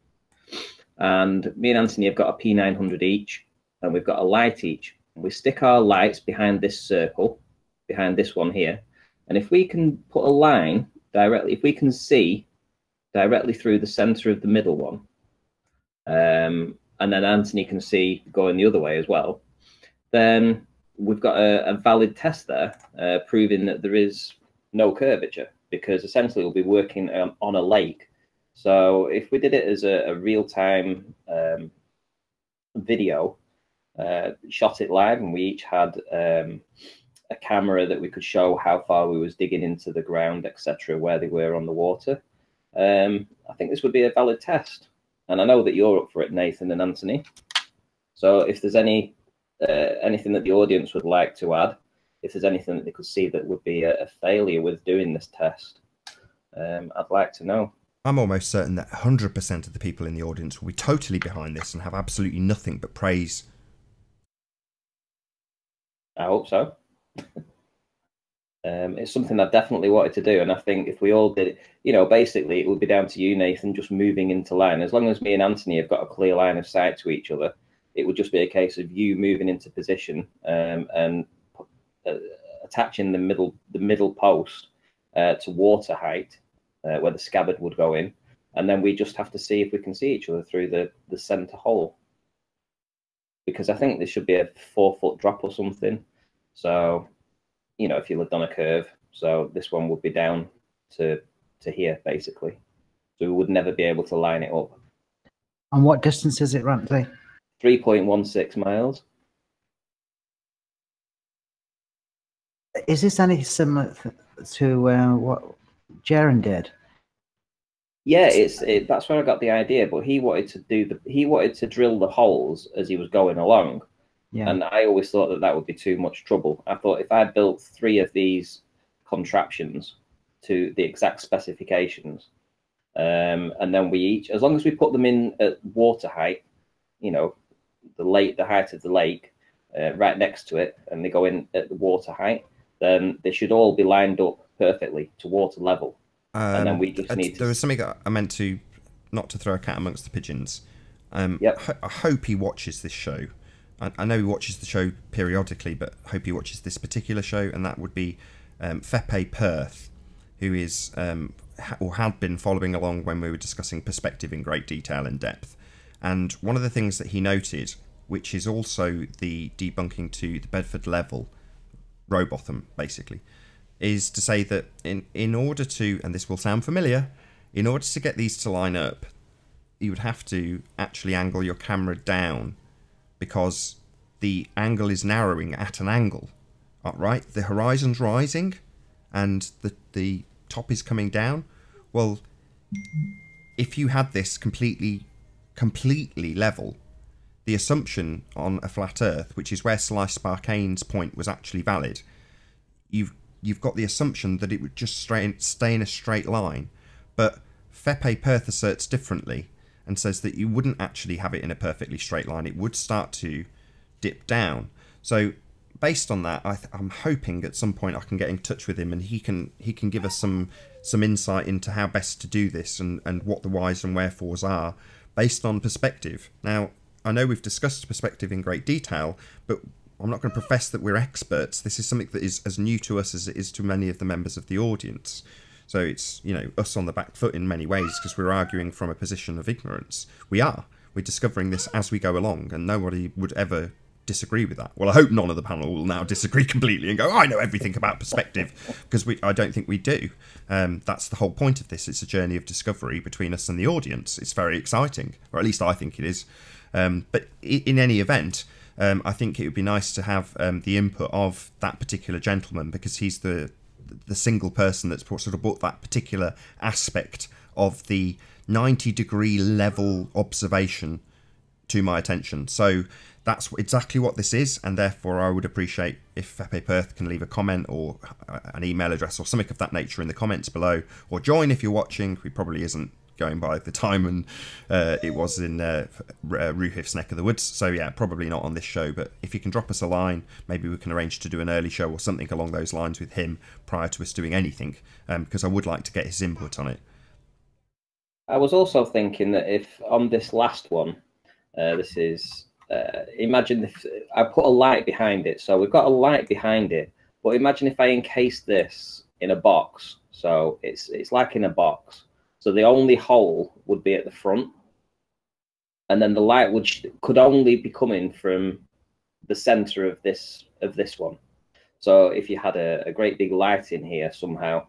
[SPEAKER 5] and me and Anthony have got a P900 each, and we've got a light each. We stick our lights behind this circle, behind this one here, and if we can put a line directly, if we can see directly through the center of the middle one, and then Anthony can see going the other way as well, then we've got a valid test there, proving that there is no curvature, because essentially we'll be working on a lake. So if we did it as a real-time video, shot it live, and we each had a camera that we could show how far we was digging into the ground, etc., where they were on the water, I think this would be a valid test. And I know that you're up for it, Nathan and Anthony. So if there's anything that the audience would like to add, if there's anything that they could see that would be a failure with doing this test, I'd like to know.
[SPEAKER 2] I'm almost certain that 100% of the people in the audience will be totally behind this and have absolutely nothing but praise.
[SPEAKER 5] I hope so. It's something I definitely wanted to do, and I think if we all did it, you know, basically it would be down to you, Nathan, just moving into line. As long as me and Anthony have got a clear line of sight to each other, it would just be a case of you moving into position and attaching the middle post to water height, where the scabbard would go in, and then we just have to see if we can see each other through the center hole. Because I think this should be a 4-foot drop or something. So, you know, if you lived on a curve, so this one would be down to here, basically. So we would never be able to line it up.
[SPEAKER 3] And what distance is it roughly?
[SPEAKER 5] 3.16 miles.
[SPEAKER 3] Is this any similar to what Jaren did?
[SPEAKER 5] Yeah, that's where I got the idea. But he wanted to drill the holes as he was going along. Yeah. And I always thought that would be too much trouble. I thought if I built 3 of these contraptions to the exact specifications, and then we each, as long as we put them in at water height, you know, the height of the lake, right next to it, and they go in at the water height, then they should all be lined up perfectly to water level. And then we just need to...
[SPEAKER 2] There was something I meant to, not to throw a cat amongst the pigeons.
[SPEAKER 5] Yep.
[SPEAKER 2] I hope he watches this show. I know he watches the show periodically, but I hope he watches this particular show, and that would be Fepe Perth, who is or had been following along when we were discussing perspective in great detail and depth. And one of the things that he noted, which is also the debunking to the Bedford level, row bottom basically, is to say that in order to, and this will sound familiar, in order to get these to line up, you would have to actually angle your camera down, because the angle is narrowing at an angle, right? The horizon's rising and the top is coming down. Well, if you had this completely level, the assumption on a flat earth, which is where Slice Sparkane's point was actually valid, you've got the assumption that it would just stay in a straight line. But Fepe Perth asserts differently and says that you wouldn't actually have it in a perfectly straight line. It would start to dip down. So based on that, I'm hoping at some point I can get in touch with him, and he can give us some insight into how best to do this, and what the whys and wherefores are based on perspective. Now, I know we've discussed perspective in great detail, but I'm not going to profess that we're experts. This is something that is as new to us as it is to many of the members of the audience. So it's, you know, us on the back foot in many ways, because we're arguing from a position of ignorance. We're discovering this as we go along, and nobody would ever disagree with that. Well, I hope none of the panel will now disagree completely and go, I know everything about perspective, because I don't think we do. That's the whole point of this. It's a journey of discovery between us and the audience. It's very exciting, or at least I think it is. But in any event, I think it would be nice to have the input of that particular gentleman, because he's the single person that's sort of brought that particular aspect of the 90-degree level observation to my attention. So that's exactly what this is, and therefore I would appreciate if Fepe Perth can leave a comment or an email address or something of that nature in the comments below, or join if you're watching. He probably isn't, going by the time and it was in Ruhif's neck of the woods. So yeah, probably not on this show, but if you can drop us a line, maybe we can arrange to do an early show or something along those lines with him prior to us doing anything, because I would like to get his input on it.
[SPEAKER 5] I was also thinking that if on this last one, this is, imagine if I put a light behind it. So we've got a light behind it, but imagine if I encase this in a box. So it's like in a box. So the only hole would be at the front, and then the light could only be coming from the center of this one. So if you had a great big light in here somehow,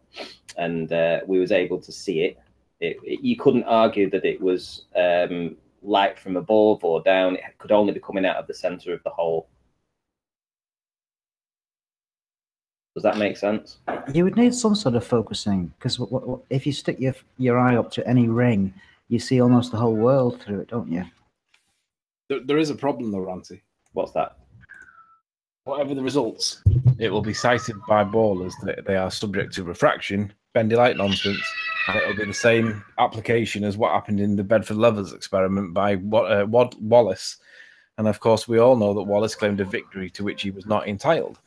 [SPEAKER 5] and we was able to see it, you couldn't argue that it was light from above or down. It could only be coming out of the center of the hole. Does that make sense?
[SPEAKER 3] You would need some sort of focusing, because if you stick your eye up to any ring, you see almost the whole world through it, don't you?
[SPEAKER 4] There is a problem though, Ranty.
[SPEAKER 5] What's that?
[SPEAKER 4] Whatever the results, it will be cited by ballers that they are subject to refraction, bendy light nonsense, and it'll be the same application as what happened in the Bedford Levels experiment by Wallace. And of course, we all know that Wallace claimed a victory to which he was not entitled.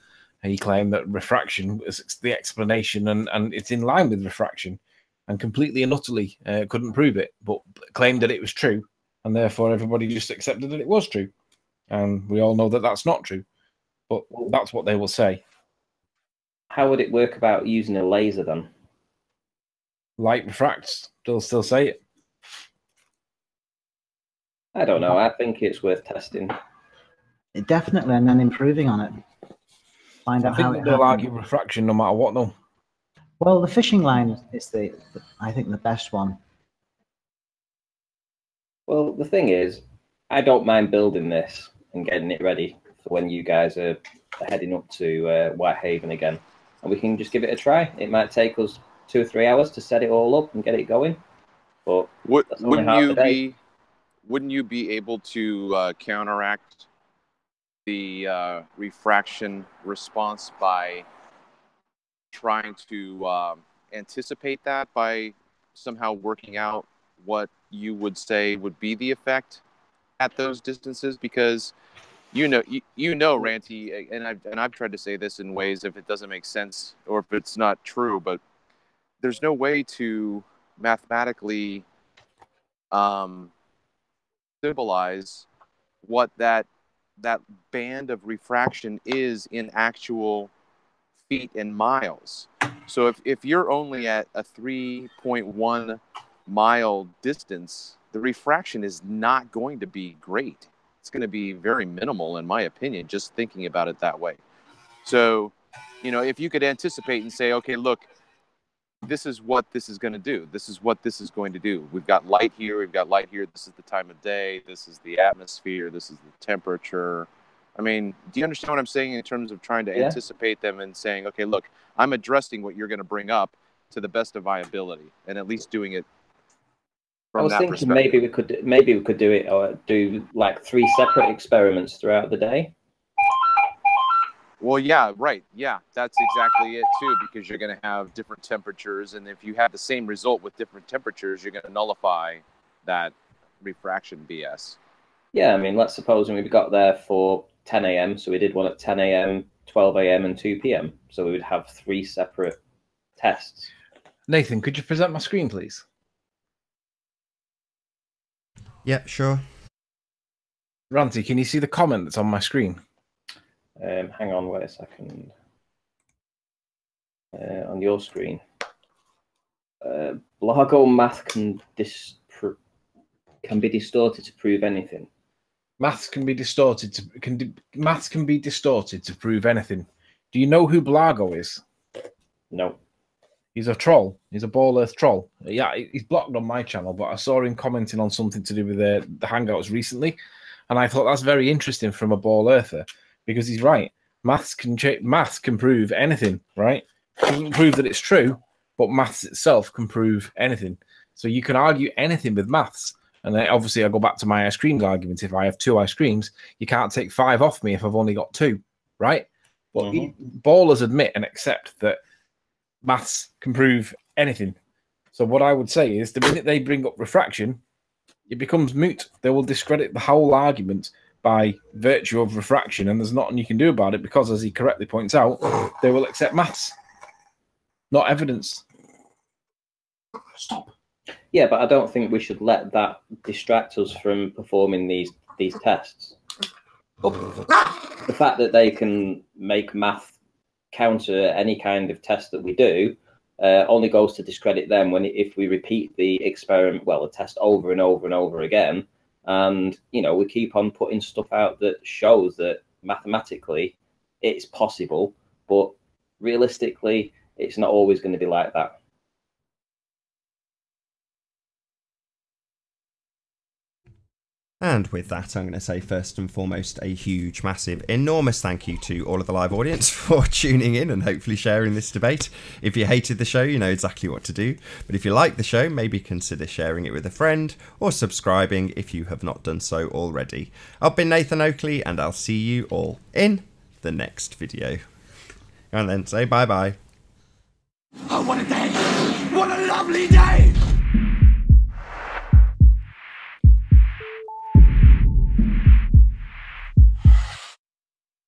[SPEAKER 4] He claimed that refraction was the explanation, and it's in line with refraction, and completely and utterly couldn't prove it, but claimed that it was true, and therefore everybody just accepted that it was true. And we all know that that's not true. But that's what they will say.
[SPEAKER 5] How would it work about using a laser then?
[SPEAKER 4] Light refracts. They'll still say it.
[SPEAKER 5] I don't know. I think it's worth testing.
[SPEAKER 3] Definitely, and then improving on it. Find out how
[SPEAKER 4] I think they'll argue refraction no matter what, though.
[SPEAKER 3] Well, the fishing line is I think the best one.
[SPEAKER 5] Well, the thing is, I don't mind building this and getting it ready for when you guys are heading up to Whitehaven again, and we can just give it a try. It might take us 2 or 3 hours to set it all up and get it going, but wouldn't
[SPEAKER 9] you be able to counteract the refraction response by trying to anticipate that by somehow working out what you would say would be the effect at those distances? Because you know, Ranty, and I've tried to say this in ways if it doesn't make sense or if it's not true, but there's no way to mathematically symbolize what that band of refraction is in actual feet and miles. So if you're only at a 3.1 mile distance, the refraction is not going to be great. It's going to be very minimal, in my opinion, just thinking about it that way. So, if you could anticipate and say, okay, look, this is what this is going to do. This is what this is going to do. We've got light here. We've got light here. This is the time of day. This is the atmosphere. This is the temperature. I mean, do you understand what I'm saying in terms of trying to anticipate them and saying, okay, look, I'm addressing what you're going to bring up to the best of my ability, and at least doing it.
[SPEAKER 5] I was thinking maybe we could do it or do like 3 separate experiments throughout the day.
[SPEAKER 9] Well, yeah, right. Yeah, that's exactly it too, because you're going to have different temperatures, and if you have the same result with different temperatures, you're going to nullify that refraction BS.
[SPEAKER 5] Yeah, I mean, let's suppose we got there for 10 a.m., so we did one at 10 a.m., 12 a.m., and 2 p.m. So we would have 3 separate tests.
[SPEAKER 4] Nathan, could you present my screen, please?
[SPEAKER 2] Yeah, sure.
[SPEAKER 4] Ranty, can you see the comment that's on my screen?
[SPEAKER 5] Hang on, wait a second. On your screen. Largo math can be distorted to prove anything.
[SPEAKER 4] Maths can be distorted to prove anything. Do you know who Blago is?
[SPEAKER 5] No.
[SPEAKER 4] He's a troll. He's a Ball Earth troll. Yeah, he's blocked on my channel, but I saw him commenting on something to do with the Hangouts recently, and I thought that's very interesting from a Ball Earther, because he's right. Maths can prove anything, right? It doesn't prove that it's true, but maths itself can prove anything. So you can argue anything with maths. And then obviously I go back to my ice creams argument. If I have 2 ice creams, you can't take 5 off me if I've only got 2, right? But ballers admit and accept that maths can prove anything. So what I would say is the minute they bring up refraction, it becomes moot. They will discredit the whole argument by virtue of refraction, and there's nothing you can do about it because, as he correctly points out, they will accept maths, not evidence. Stop.
[SPEAKER 5] Yeah, but I don't think we should let that distract us from performing these tests. The fact that they can make math counter any kind of test that we do only goes to discredit them if we repeat the experiment, well, the test over and over and over again. And, you know, we keep on putting stuff out that shows that mathematically it's possible, but realistically, it's not always going to be like that.
[SPEAKER 2] And with that, I'm going to say first and foremost a huge, massive, enormous thank you to all of the live audience for tuning in and hopefully sharing this debate. If you hated the show, you know exactly what to do. But if you like the show, maybe consider sharing it with a friend or subscribing if you have not done so already. I've been Nathan Oakley, and I'll see you all in the next video. And then say bye-bye.
[SPEAKER 1] Oh, what a day! What a lovely day!